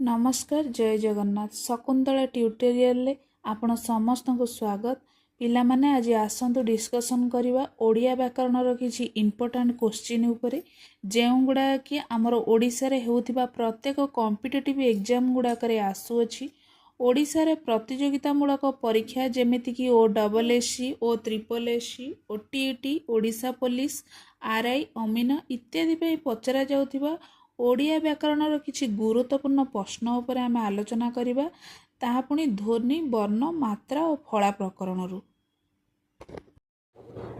नमस्कार जय जगन्नाथ शकुंतला ट्यूटोरियल रे आपण समस्त को स्वागत। पिला माने आज आसंतु डिस्कशन करवा ओडिया व्याकरण रो किछि इंपोर्टेंट क्वेश्चन उपरे जेउ गुडा कि हमर ओडिसा रे हेउथिबा प्रत्येक कॉम्पिटिटिव एग्जाम गुडा करे आसु अछि। ओडिसा रे प्रतियोगिता मूलक परीक्षा जेमिति कि OSSC OSSC OTET Odisha police RI अमीन इत्यादि पे पचरा जाउथिबा ओडिया व्याकरण रो किछि गुरुत्वपूर्ण प्रश्न उपरे आमे आलोचना करिबा ताहा पुनी ध्वनि वर्ण मात्रा और फला प्रकरण रु।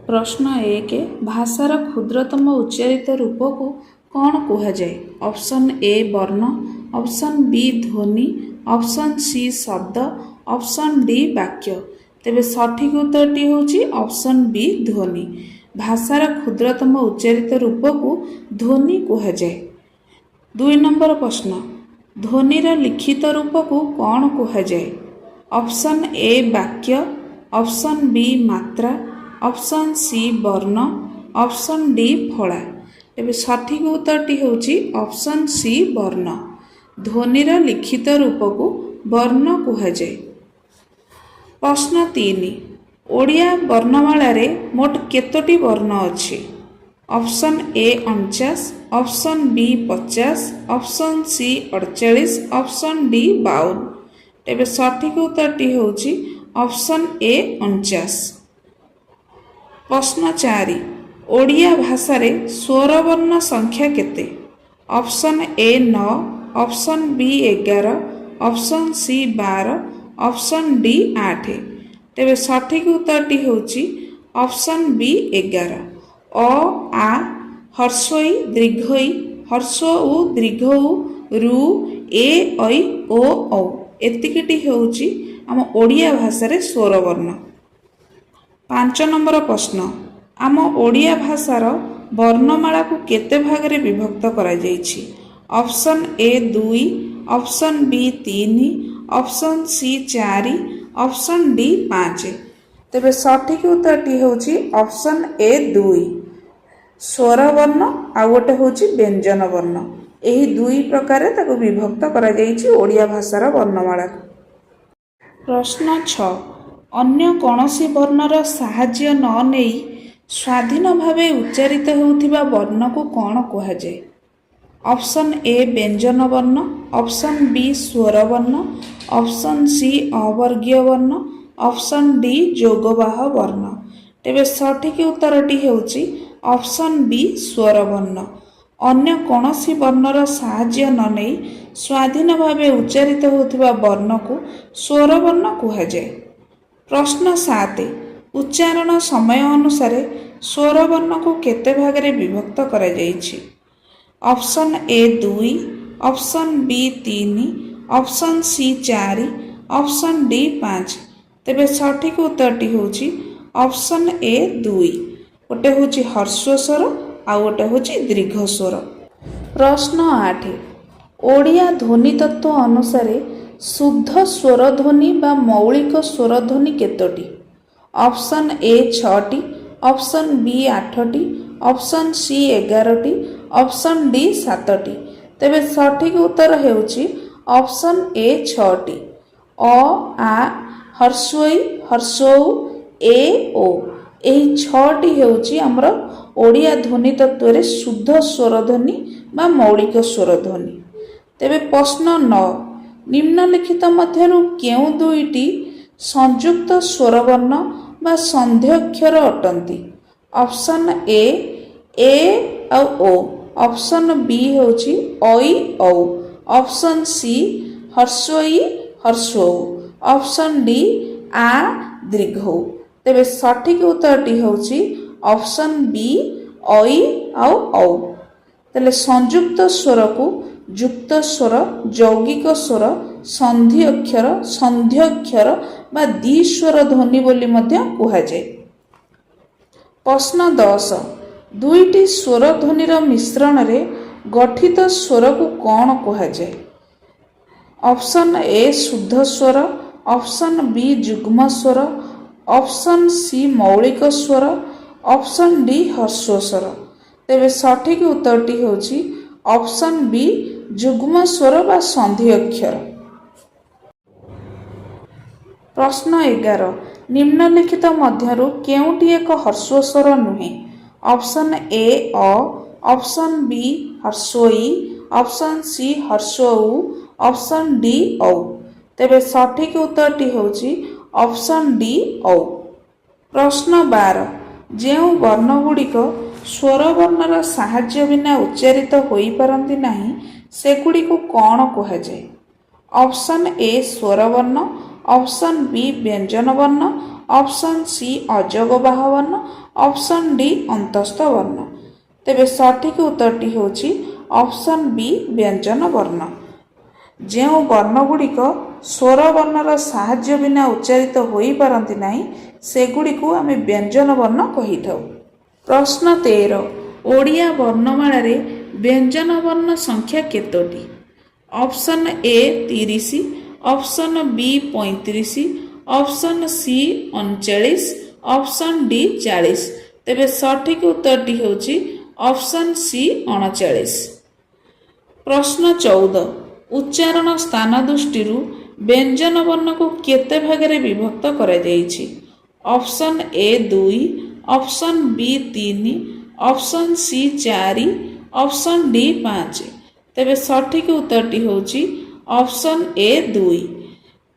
प्रश्न 1 भाषार क्षुद्रतम उच्चारित रूप को कौन कहा जाए? ऑप्शन ए वर्ण, ऑप्शन बी ध्वनि, ऑप्शन सी शब्द, ऑप्शन डी वाक्य। तेबे सठिक उत्तरटी होची ऑप्शन बी ध्वनि। भाषार क्षुद्रतम उच्चारित रूप को ध्वनि कहा जाए। 2 नंबर प्रश्न ध्वनिर लिखित रूप को कौन कहा जाए? ऑप्शन ए वाक्य, ऑप्शन बी मात्रा, ऑप्शन सी वर्ण, ऑप्शन डी फला। तेबे सठिक उत्तरटी होची ऑप्शन सी वर्ण। ध्वनिर लिखित रूप को वर्ण कहा जाए। प्रश्न 3 ओडिया वर्णमाला रे मोट केतोटी वर्ण अछि? Option A 49, option B 50, option C 48, option D 52। तेबे सठिक उत्तरटी होची ऑप्शन ए 49। प्रश्न 4 ओडिया भाषा रे स्वर वर्ण संख्या केते? Option A 9, option B 11, option C 12, option D 8। तेबे सठिक उत्तरटी होची ऑप्शन बी 11। अ आ हर्षई दीर्घई हर्ष उ दीर्घ उ रु ए ऐ ओ औ एतिकिटी होची आम ओडिया भाषा रे स्वर वर्ण। 5 नंबर प्रश्न आम ओडिया भाषार वर्णमाला को केते भाग रे विभक्त करा जायछि? Option A 2, option B 3, option C 4, option D 5। तेबे सठिक उत्तरटी होची ऑप्शन ए 2। स्वर वर्ण आ गोटे होची व्यंजन वर्ण। एही दुई प्रकार ताको विभक्त करा जायछि ओडिया भाषार वर्णमाला। प्रश्न 6 अन्य कोनोसी वर्णर सहाय्य न नेई स्वाधीन भावे उच्चारित हेउथिबा वर्ण को कोन कहा जाय? ऑप्शन ए व्यंजन वर्ण, ऑप्शन बी स्वर वर्ण, ऑप्शन सी अवर्गीय वर्ण, ऑप्शन डी जोगवाह वर्ण। तेबे सठिक उत्तरटी हेउची ऑप्शन बी स्वर वर्ण। अन्य कोनोसी वर्णर सहाय्य न नेई स्वाधीन भावे उच्चारित होथिबा वर्ण को स्वर वर्ण कहा जाय। प्रश्न 7 उच्चारण समय अनुसार स्वर वर्ण को केते भाग रे विभक्त करा जायछि? Option A 2, option B 3, option C 4, option D 5। तेबे सठिक उत्तरटी होची ऑप्शन ए 2। गोटे होची ह्रस्व स्वर आ गोटे होची दीर्घ स्वर। प्रश्न 8 ओडिया ध्वनि तत्व अनुसार शुद्ध स्वर ध्वनि बा मौलिक स्वर ध्वनि केतोटी? ऑप्शन ए 6टी, ऑप्शन बी 8टी, ऑप्शन सी 11टी, ऑप्शन डी 7टी। तेबे सठिक उत्तर हेउची ऑप्शन ए 6टी। अ आ हर्षई हर्षौ ए ओ एही 6टी हेउची हमर ओडिया ध्वनि तत्व रे शुद्ध स्वर ध्वनि बा मौलिक स्वर ध्वनि। तेबे प्रश्न 9 निम्नलिखित मध्यरु केउ दुईटी संयुक्त स्वर वर्ण बा संध्याक्षर अटंती? ऑप्शन ए आ ओ, ऑप्शन बी होची ऐ औ, ऑप्शन सी हर्षई हर्षौ, ऑप्शन डी आ दीर्घौ। तेबे सठिक उत्तरटी होची ऑप्शन बी ऐ आ औ। तले संयुक्त स्वर को युक्त स्वर, यौगिक स्वर, संधि अक्षर, संध्याक्षर बा द्विस्वर ध्वनि बोली मध्य कहा जाए। प्रश्न 10 दुईटी स्वर ध्वनिर मिश्रण रे गठित स्वर को कौन कहा जाए? ऑप्शन ए शुद्ध स्वर, ऑप्शन बी युग्म स्वर, ऑप्शन सी मौलिक स्वर, ऑप्शन डी ह्रस्व स्वर। तेबे सठिक उत्तरटी होची ऑप्शन बी ଯୁଗ୍ମ ସ୍ୱର ବା ସନ୍ଧି ଅକ୍ଷର। ପ୍ରଶ୍ନ 11 ନିମ୍ନଲିଖିତ ମଧ୍ୟରୁ କେଉଁଟି ଏକ ହର୍ଷୋ ସ୍ୱର ନୁହେଁ? ଅପସନ୍ ଏ ଅ, ଅପସନ୍ ବି ହର୍ଷୋ ଇ, ଅପସନ୍ ସି ହର୍ଷୋ ଉ, ଅପସନ୍ ଡି ଔ। ତେବେ ସଠିକ ଉତ୍ତରଟି ହେଉଛି ଅପସନ୍ ଡି ଔ। ପ୍ରଶ୍ନ 12 ଯେଉଁ ବର୍ଣ୍ଣଗୁଡ଼ିକ ସ୍ୱରବର୍ଣ୍ଣର ସାହାଯ୍ୟ ବିନା ଉଚ୍ଚାରିତ ହୋଇପାରନ୍ତି ନାହିଁ ସେଗୁଡ଼ିକୁ କ'ଣ କୁହାଯାଏ? ଅପସନ୍ ଏ ସ୍ୱରବର୍ଣ୍ଣ, ଅପସନ୍ ବି ବ୍ୟଞ୍ଜନ ବର୍ଣ୍ଣ, ଅପସନ୍ ସି ଅଯୋଗବାହ ବର୍ଣ୍ଣ, ଅପସନ୍ ଡି ଅନ୍ତସ୍ଥ ବର୍ଣ୍ଣ। ତେବେ ସଠିକ ଉତ୍ତରଟି ହେଉଛି ଅପସନ୍ ବି ବ୍ୟଞ୍ଜନ ବର୍ଣ୍ଣ। ଯେଉଁ ବର୍ଣ୍ଣଗୁଡ଼ିକ ସ୍ୱରବର୍ଣ୍ଣର ସାହାଯ୍ୟ ବିନା ଉଚ୍ଚାରିତ ହୋଇପାରନ୍ତି ନାହିଁ ସେଗୁଡ଼ିକୁ ଆମେ ବ୍ୟଞ୍ଜନ ବର୍ଣ୍ଣ କହିଥାଉ। ପ୍ରଶ୍ନ 13 ଓଡ଼ିଆ ବର୍ଣ୍ଣମାଳାରେ ବ୍ୟଞ୍ଜନ ବର୍ଣ୍ଣ ସଂଖ୍ୟା କେତୋଟି? Option A 30, option B 35, option C 39, option D 40। ତେବେ ସଠିକ ଉତ୍ତରଟି ହେଉଛି ଅପସନ୍ ସି 39। ପ୍ରଶ୍ନ 14 ଉଚ୍ଚାରଣ ସ୍ଥାନ ଦୃଷ୍ଟିରୁ ବ୍ୟଞ୍ଜନ ବର୍ଣ୍ଣକୁ କେତେ ଭାଗରେ ବିଭକ୍ତ କରାଯାଇଛି? Option A 2, option B 3, option C 4, option D 5। ତେବେ ସଠିକ ଉତ୍ତରଟି ହେଉଛି ଅପସନ୍ ଏ 2।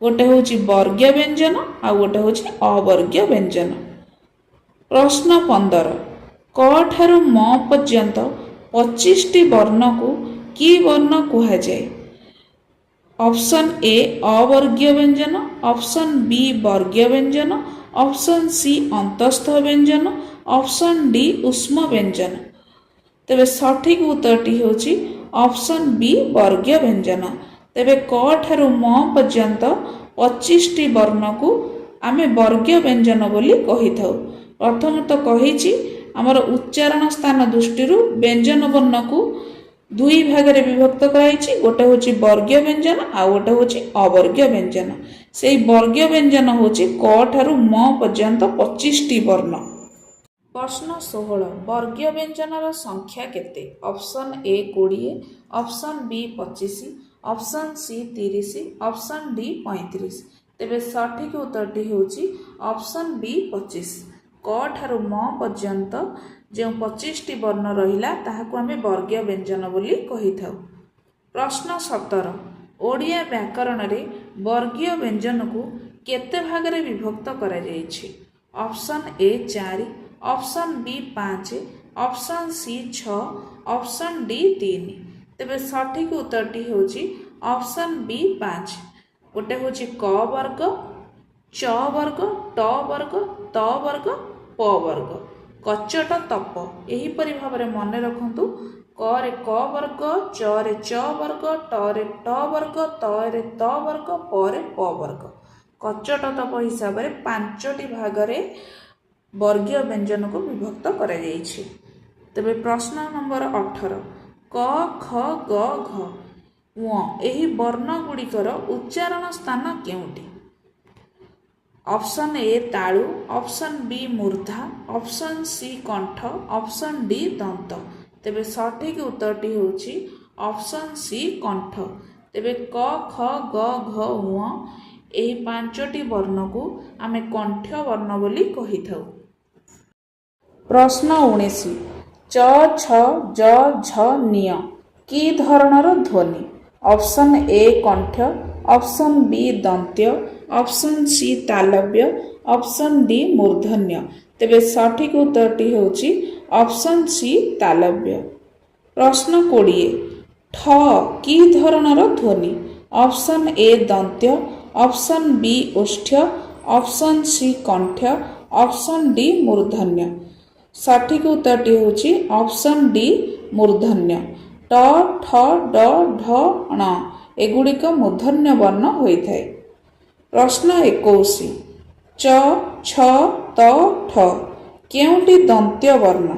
ଗୋଟେ ହେଉଛି ବର୍ଗୀୟ ବ୍ୟଞ୍ଜନ ଆଉ ଗୋଟେ ହେଉଛି ଅବର୍ଗୀୟ ବ୍ୟଞ୍ଜନ। ପ୍ରଶ୍ନ 15 କ ଠାରୁ ମ ପର୍ଯ୍ୟନ୍ତ 25ଟି ବର୍ଣ୍ଣକୁ କି ବର୍ଣ୍ଣ କୁହାଯାଏ? ଅପସନ୍ ଏ ଅବର୍ଗୀୟ ବ୍ୟଞ୍ଜନ, ଅପସନ୍ ବି ବର୍ଗୀୟ ବ୍ୟଞ୍ଜନ, ଅପସନ୍ ସି ଅନ୍ତସ୍ଥ ବ୍ୟଞ୍ଜନ, ଅପସନ୍ ଡି ଉଷ୍ମ ବ୍ୟଞ୍ଜନ। ତେବେ ସଠିକ ଉତ୍ତରଟି ହେଉଛି ଅପସନ୍ ବି ବର୍ଗୀୟ ବ୍ୟଞ୍ଜନ। ତେବେ କ ଠାରୁ ମ ପର୍ଯ୍ୟନ୍ତ 25ଟି ବର୍ଣ୍ଣକୁ ଆମେ ବର୍ଗୀୟ ବ୍ୟଞ୍ଜନ ବୋଲି କହିଥାଉ। ପ୍ରଥମତଃ କହିଛି ଆମର ଉଚ୍ଚାରଣ ସ୍ଥାନ ଦୃଷ୍ଟିରୁ ବ୍ୟଞ୍ଜନ ବର୍ଣ୍ଣକୁ ଦୁଇ ଭାଗରେ ବିଭକ୍ତ କରାଯାଇଛି। ଗୋଟେ ହେଉଛି ବର୍ଗୀୟ ବ୍ୟଞ୍ଜନ ଆଉ ଗୋଟେ ହେଉଛି ଅବର୍ଗୀୟ ବ୍ୟଞ୍ଜନ। ସେଇ ବର୍ଗୀୟ ବ୍ୟଞ୍ଜନ ହେଉଛି କ ଠାରୁ ମ ପର୍ଯ୍ୟନ୍ତ 25ଟି ବର୍ଣ୍ଣ। ପ୍ରଶ୍ନ 16 ବର୍ଗୀୟ ବ୍ୟଞ୍ଜନର ସଂଖ୍ୟା କେତେ? Option A 20, option B 25, option C 30, option D 35। ତେବେ ସଠିକ ଉତ୍ତରଟି ହେଉଛି ଅପସନ୍ ବି 25। କ ଠାରୁ ମ ପର୍ଯ୍ୟନ୍ତ ଯେଉଁ 25ଟି ବର୍ଣ୍ଣ ରହିଲା ତାହାକୁ ଆମେ ବର୍ଗୀୟ ବ୍ୟଞ୍ଜନ ବୋଲି କହିଥାଉ। ପ୍ରଶ୍ନ 17 ଓଡ଼ିଆ ବ୍ୟାକରଣରେ ବର୍ଗୀୟ ବ୍ୟଞ୍ଜନକୁ କେତେ ଭାଗରେ ବିଭକ୍ତ କରାଯାଇଛି? Option A 4, option B 5, option C 6, option D 3। ତେବେ ସଠିକ ଉତ୍ତରଟି ହେଉଛି ଅପସନ୍ ବି 5। ଗୋଟେ ହେଉଛି କ ବର୍ଗ, ଚ ବର୍ଗ, ଟ ବର୍ଗ, ତ ବର୍ଗ, ପ ବର୍ଗ, କଚଟ ତପ। ଏହିପରି ଭାବରେ ମନେ ରଖନ୍ତୁ। କରେ କ ବର୍ଗ, ଚରେ ଚ ବର୍ଗ, ଟରେ ଟ ବର୍ଗ, ତରେ ତ ବର୍ଗ, ପରେ ପ ବର୍ଗ। କଚଟ ତପ ହିସାବରେ 5ଟି ଭାଗରେ ବର୍ଗୀୟ ବ୍ୟଞ୍ଜନକୁ ବିଭକ୍ତ କରାଯାଇଛି। ତେବେ ପ୍ରଶ୍ନ ନମ୍ବର 18 କ ଖ ଗ ଘ ଙ ଏହି ବର୍ଣ୍ଣ ଗୁଡ଼ିକର ଉଚ୍ଚାରଣ ସ୍ଥାନ କେଉଁଠି? ଅପସନ୍ ଏ ତାଳୁ, ଅପସନ୍ ବି ମୂର୍ଦ୍ଧା, ଅପସନ୍ ସି କଣ୍ଠ, ଅପସନ୍ ଡି ଦନ୍ତ। ତେବେ ସଠିକ ଉତ୍ତରଟି ହେଉଛି ଅପସନ୍ ସି କଣ୍ଠ। ତେବେ କ ଖ ଗ ଘ ଙ ଏହି 5ଟି ବର୍ଣ୍ଣକୁ ଆମେ କଣ୍ଠ୍ୟ ବର୍ଣ୍ଣ ବୋଲି କହିଥାଉ। ପ୍ରଶ୍ନ 19 ଚ ଛ ଜ ଝ ନିୟ କି ଧରଣର ଧ୍ୱନି? ଅପସନ୍ ଏ କଣ୍ଠ୍ୟ, ଅପସନ୍ ବି ଦନ୍ତ୍ୟ, ଅପସନ୍ ସି ତାଲବ୍ୟ, ଅପସନ୍ ଡି ମୂର୍ଦ୍ଧନ୍ୟ। ତେବେ ସଠିକ ଉତ୍ତରଟି ହେଉଛି ଅପସନ୍ ସି ତାଲବ୍ୟ। ପ୍ରଶ୍ନ 20 ଠ କି ଧରଣର ଧ୍ୱନି? ଅପସନ୍ ଏ ଦନ୍ତ୍ୟ, ଅପସନ୍ ବି ଓଷ୍ଠ୍ୟ, ଅପସନ୍ ସି କଣ୍ଠ୍ୟ, ଅପସନ୍ ଡି ମୂର୍ଦ୍ଧନ୍ୟ। ସଠିକ ଉତ୍ତରଟି ହେଉଛି ଅପସନ୍ ଡି ମୂର୍ଦ୍ଧନ୍ୟ। ଟ ଠ ଡ ଢ ଣ ଏଗୁଡ଼ିକ ମୂର୍ଦ୍ଧନ୍ୟ ବର୍ଣ୍ଣ ହୋଇଥାଏ। ପ୍ରଶ୍ନ 21 ଚ ଛ ତ ଠ କେଉଁଟି ଦନ୍ତ୍ୟ ବର୍ଣ୍ଣ?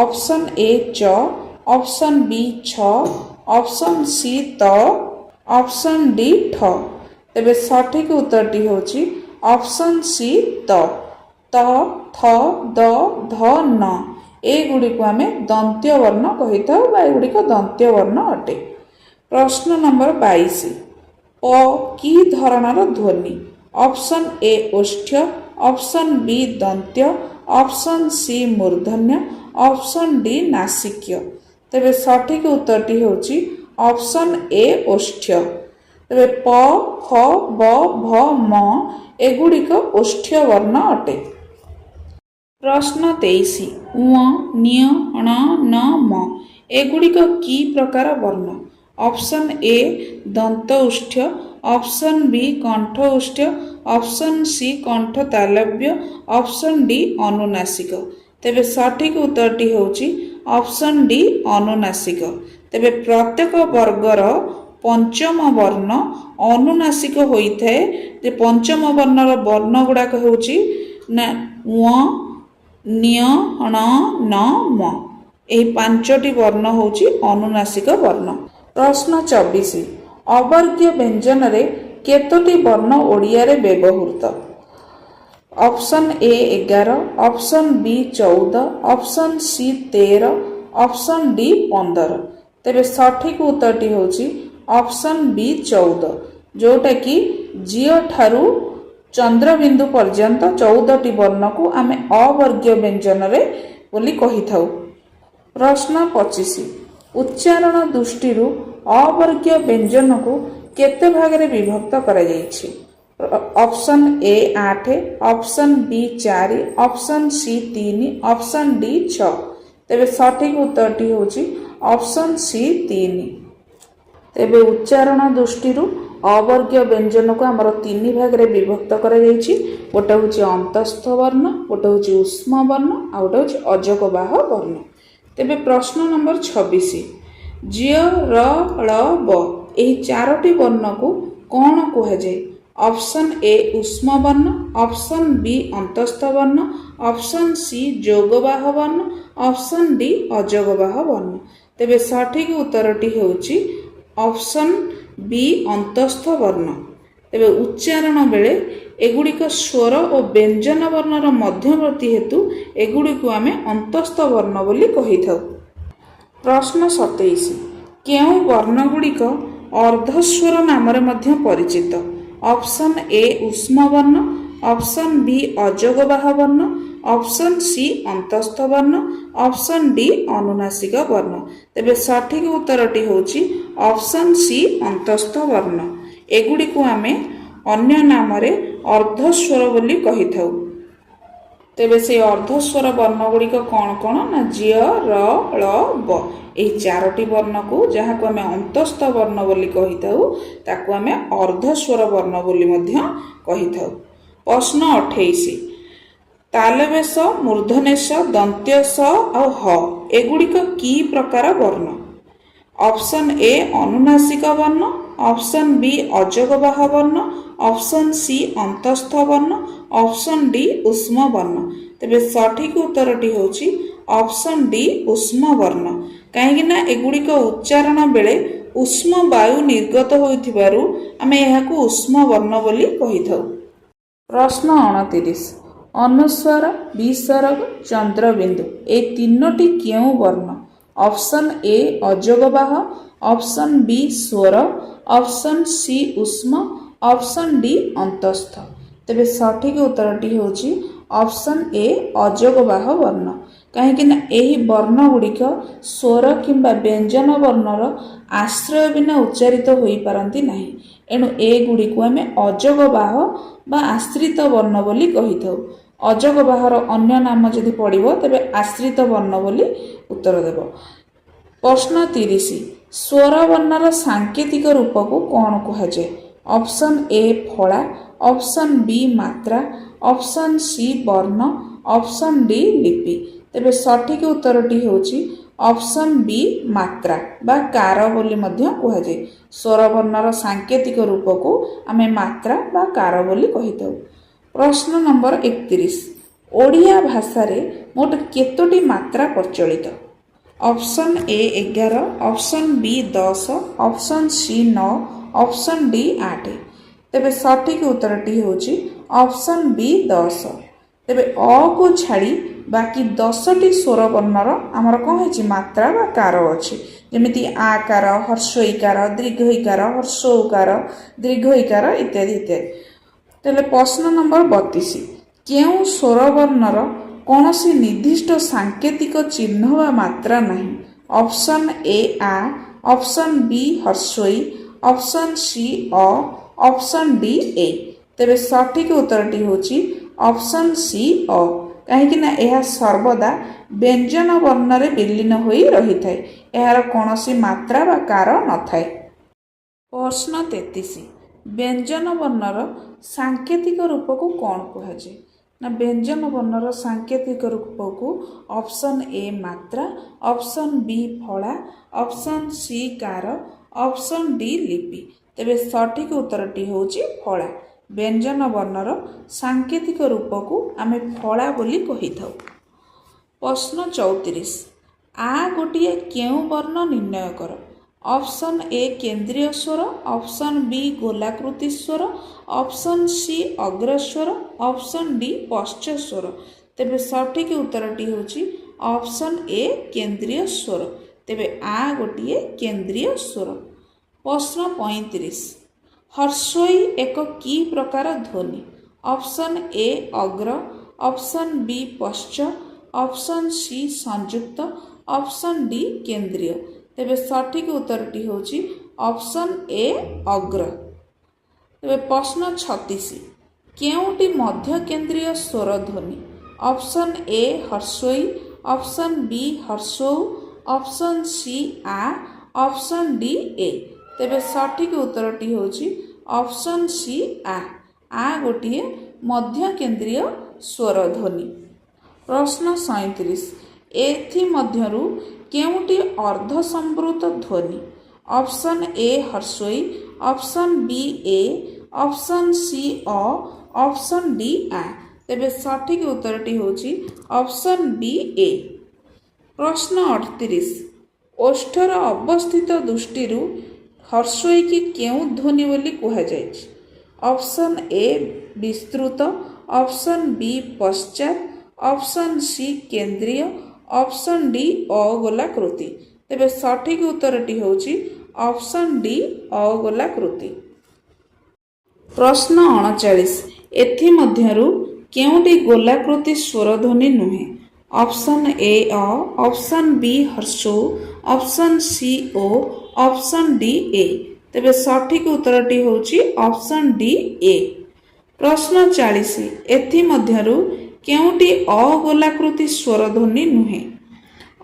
ଅପସନ୍ ଏ ଚ, ଅପସନ୍ ବି ଛ, ଅପସନ୍ ସି ତ, ଅପସନ୍ ଡି ଠ। ତେବେ ସଠିକ ଉତ୍ତରଟି ହେଉଛି ଅପସନ୍ ସି ତ। ତ ଥ ଦ ଧ ନ ଏଗୁଡ଼ିକୁ ଆମେ ଦନ୍ତ୍ୟ ବର୍ଣ୍ଣ କହିଥାଉ ବା ଏଗୁଡ଼ିକ ଦନ୍ତ୍ୟ ବର୍ଣ୍ଣ ଅଟେ। प्रश्न नंबर 22 प कि धरणर ध्वनि ऑप्शन ए ओष्ठ्य ऑप्शन बी दंत्य ऑप्शन सी मूर्धन्य ऑप्शन डी नासिक्य तेबे सठिक उत्तरटी होची ऑप्शन ए ओष्ठ्य तेबे प फ ब भ म एगुड़िक ओष्ठ्य वर्ण अटे। प्रश्न 23 उ न्य ण न म एगुड़िक की प्रकार वर्ण ऑप्शन ए दंत उष्ठ्य ऑप्शन बी कंठ उष्ठ्य ऑप्शन सी कंठ तालव्य ऑप्शन डी अनुनासिक तेबे सठिक उत्तरटी होची ऑप्शन डी अनुनासिक तेबे प्रत्येक वर्गर पंचम वर्ण अनुनासिक होइथाए जे पंचम वर्णर वर्ण गुड़ाक होची ना उ न्य ण न म एही पांचटी वर्ण होची अनुनासिक वर्ण। प्रश्न 24 अवर्गीय व्यंजन रे केतोटी वर्ण ओडिया रे व्यवहृत option A 11 option B 14 option C 13 option D 15 तेबे सठिक उत्तरटी होची ऑप्शन बी 14 जोटा कि जियो ठारू चंद्रबिंदु पर्यंत 14टी वर्ण को आमे अवर्गीय व्यंजन रे बोली कहि थाउ। प्रश्न 25 उच्चारण दृष्टि अवर्गीय व्यंजन को केते भाग रे विभक्त करा जायछि option A 8 option B 4 option C 3 option D 6 तेबे सठिक उत्तरटी होछि ऑप्शन सी 3 तेबे उच्चारण दृष्टि अवर्गीय व्यंजन को आमर 3 भाग रे विभक्त करा जायछि गोटे होछि अंतस्थ वर्ण गोटे होछि ऊष्म वर्ण आ गोटे होछि अजगबाह वर्ण। तेबे प्रश्न नंबर 26 जिय र ळ ब एही चारोटी वर्ण को कौन कहा जाए ऑप्शन ए ऊष्म वर्ण ऑप्शन बी अंतस्थ वर्ण ऑप्शन सी जोगबाह वर्ण ऑप्शन डी अजगबाह वर्ण तेबे सठिक उत्तरटी होछि ऑप्शन बी अंतस्थ वर्ण तेबे उच्चारण बेले एगुड़िक स्वर और व्यंजन वर्णर मध्यवर्ती हेतु एगुड़िक आमे अंतस्थ वर्ण बोली कहि थाउ। प्रश्न 27 केउ वर्णगुड़िक अर्धस्वर नाम मध्य परिचित ऑप्शन ए ऊष्म वर्ण ऑप्शन बी अजगबाह वर्ण ऑप्शन सी अंतस्थ वर्ण ऑप्शन डी अनुनासिक वर्ण तेबे सठिक उत्तरटी होची ऑप्शन सी अंतस्थ वर्ण एगुड़िक आमे अन्य नाम रे अर्धस्वर बोली कहि थाउ। तेबे से अर्धस्वर वर्ण गुड़िक कौन कौन ना जिय र ळ ब एही चारोटी वर्ण को जहाँ को आमे अंतस्थ वर्ण बोली कहि थाउ ताकू आमे अर्धस्वर वर्ण बोली मध्य कहि थाउ। प्रश्न 28 तालवेश मूर्धनेश दंत्यस आ ह एगुड़िक की प्रकार वर्ण ऑप्शन ए अनुनासिक वर्ण ऑप्शन बी अजगबाह वर्ण ऑप्शन सी अंतस्थ वर्ण ऑप्शन डी ऊष्म वर्ण तेबे सठिक उत्तरटी होची ऑप्शन डी ऊष्म वर्ण कहीं ना एगुड़िक उच्चारण बेले ऊष्म वायु निर्गत होइथिबारु आमे एहाकू ऊष्म वर्ण बोली कहि थाउ। प्रश्न 29 अनुस्वर विसर्ग चंद्रबिंदु ए तीनोटी केउ वर्ण ऑप्शन ए अजगबाह ऑप्शन बी स्वर ऑप्शन सी ऊष्म ऑप्शन डी अंतस्थ तेबे सठिक उत्तरटी होची ऑप्शन ए अजगबाह वर्ण कहीं ना एही वर्ण गुड़िक स्वर किंबा व्यंजन वर्णर आश्रय बिना उच्चारित होई पारंती नाही एणु ए गुड़िक आमे अजगबाह बा आश्रित वर्ण बोली कहि थाउ। अजगबाहर अन्य नाम जदि पड़िबो तेबे आश्रित वर्ण बोली उत्तर देब। प्रश्न 30 स्वर वर्णर सांकेतिक रूप को कौन कहा जाए ऑप्शन ए फला ऑप्शन बी मात्रा ऑप्शन सी वर्ण ऑप्शन डी लिपि तेबे सठिक उत्तरटी होची ऑप्शन बी मात्रा बा कार बोली मध्य कहा जाए स्वर वर्णर सांकेतिक रूप को आमे मात्रा बा कार बोली कहि थाउ। प्रश्न नंबर 31 ओडिया भाषा रे मोट केतोटी मात्रा प्रचलित option A 11 option B 10 option C 9 option D 8 तेबे सठिक उत्तरटी होची ऑप्शन बी 10 तेबे अ को छाड़ी बाकी 10टी स्वर वर्णर आमर कौन है मात्रा बा कार अच्छी जमीती आकार हर्षईकार दीर्घईकार हर्षौकार दीर्घईकार इत्यादि इत्यादि। तेले प्रश्न नंबर 32 केउं स्वर वर्णर कौन सी निर्दिष्ट सांकेतिक चिन्ह व मात्रा नहीं। ऑप्शन ए आ, ऑप्शन बी हर्षई, ऑप्शन सी अ, ऑप्शन डी ए। तेबे सठिक उत्तरटी होची ऑप्शन सी अ कहीं ना यह सर्वदा व्यंजन वर्ण रे विलीन होई रही थाए यार कौन सी मात्रा व कार न थाए। प्रश्न 33 व्यंजन वर्णर सांकेतिक रूप को कौन कहुए ना व्यंजन वर्णर सांकेतिक रूप को ऑप्शन ए मात्रा, ऑप्शन बी फला, ऑप्शन सी कार, ऑप्शन डी लिपि। तेबे सठिक उत्तरटी होची फला। व्यंजन वर्णर सांकेतिक रूप को आमे फला बोली कही थाउ। प्रश्न 34 आ गोटे केउं वर्ण निर्णय कर। ऑप्शन ए केंद्रीय स्वर, ऑप्शन बी गोलाकृति स्वर, ऑप्शन सी अग्रस्वर, ऑप्शन डी पश्च स्वर। तेबे सठिक उत्तरटी होची ऑप्शन ए केंद्रीय स्वर। तेबे आ गोटे केंद्रीय स्वर। प्रश्न 35 हर्षई एक की प्रकार ध्वनि। ऑप्शन ए अग्र, ऑप्शन बी पश्च, ऑप्शन सी संयुक्त, ऑप्शन डी केंद्रीय। तेबे सठिक उत्तरटी होची ऑप्शन ए अग्र। तेबे प्रश्न 36 केउंटी मध्य केंद्रीय स्वर ध्वनि। ऑप्शन ए हर्षई, ऑप्शन बी हर्षौ, ऑप्शन सी आ, ऑप्शन डी ए। तेबे सठिक उत्तरटी होची ऑप्शन सी आ गोटे मध्य केंद्रीय स्वर ध्वनि। प्रश्न 37 एथि मध्यरु केउंटी अर्ध संवृत ध्वनि। ऑप्शन ए हर्षई, ऑप्शन बी ए, ऑप्शन सी अ, ऑप्शन डी आ। तेबे सठिक उत्तरटी होची ऑप्शन बी ए। प्रश्न 38 ओष्ठर अवस्थित दृष्टि हर्षई की केउं ध्वनि बोली कहुए। ऑप्शन ए विस्तृत, ऑप्शन बी पश्चात, ऑप्शन सी केंद्रीय, ऑप्शन डी अगोलाकृति। तेबे सठिक उत्तरटी होची ऑप्शन डी अगोलाकृति। प्रश्न 39 एथि मध्यरु केउंटी गोलाकृति स्वर ध्वनि नुहे। ऑप्शन ए अ, ऑप्शन बी हर्षौ, ऑप्शन सी ओ, ऑप्शन डी ए। तेबे सठिक उत्तरटी होची ऑप्शन डी ए। प्रश्न 40 एथि मध्यरु केउंटी अगोलाकृति स्वर ध्वनि नुहे।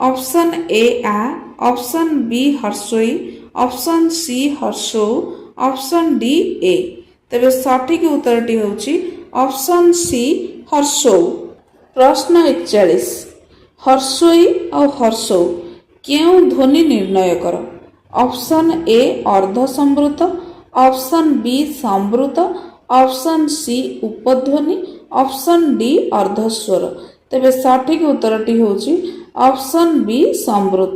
ऑप्शन ए आ, ऑप्शन बी हर्षई, ऑप्शन सी हर्षौ, ऑप्शन डी ए। तेबे सठिक उत्तरटी होची ऑप्शन सी हर्षौ। प्रश्न 41 हर्षई और हर्षौ केउं ध्वनि निर्णय कर। ऑप्शन ए अर्ध संवृत, ऑप्शन बी संवृत, ऑप्शन सी उपध्वनि, ऑप्शन डी अर्धस्वर। तेबे सठिक उत्तरटी होची ऑप्शन बी संवृत।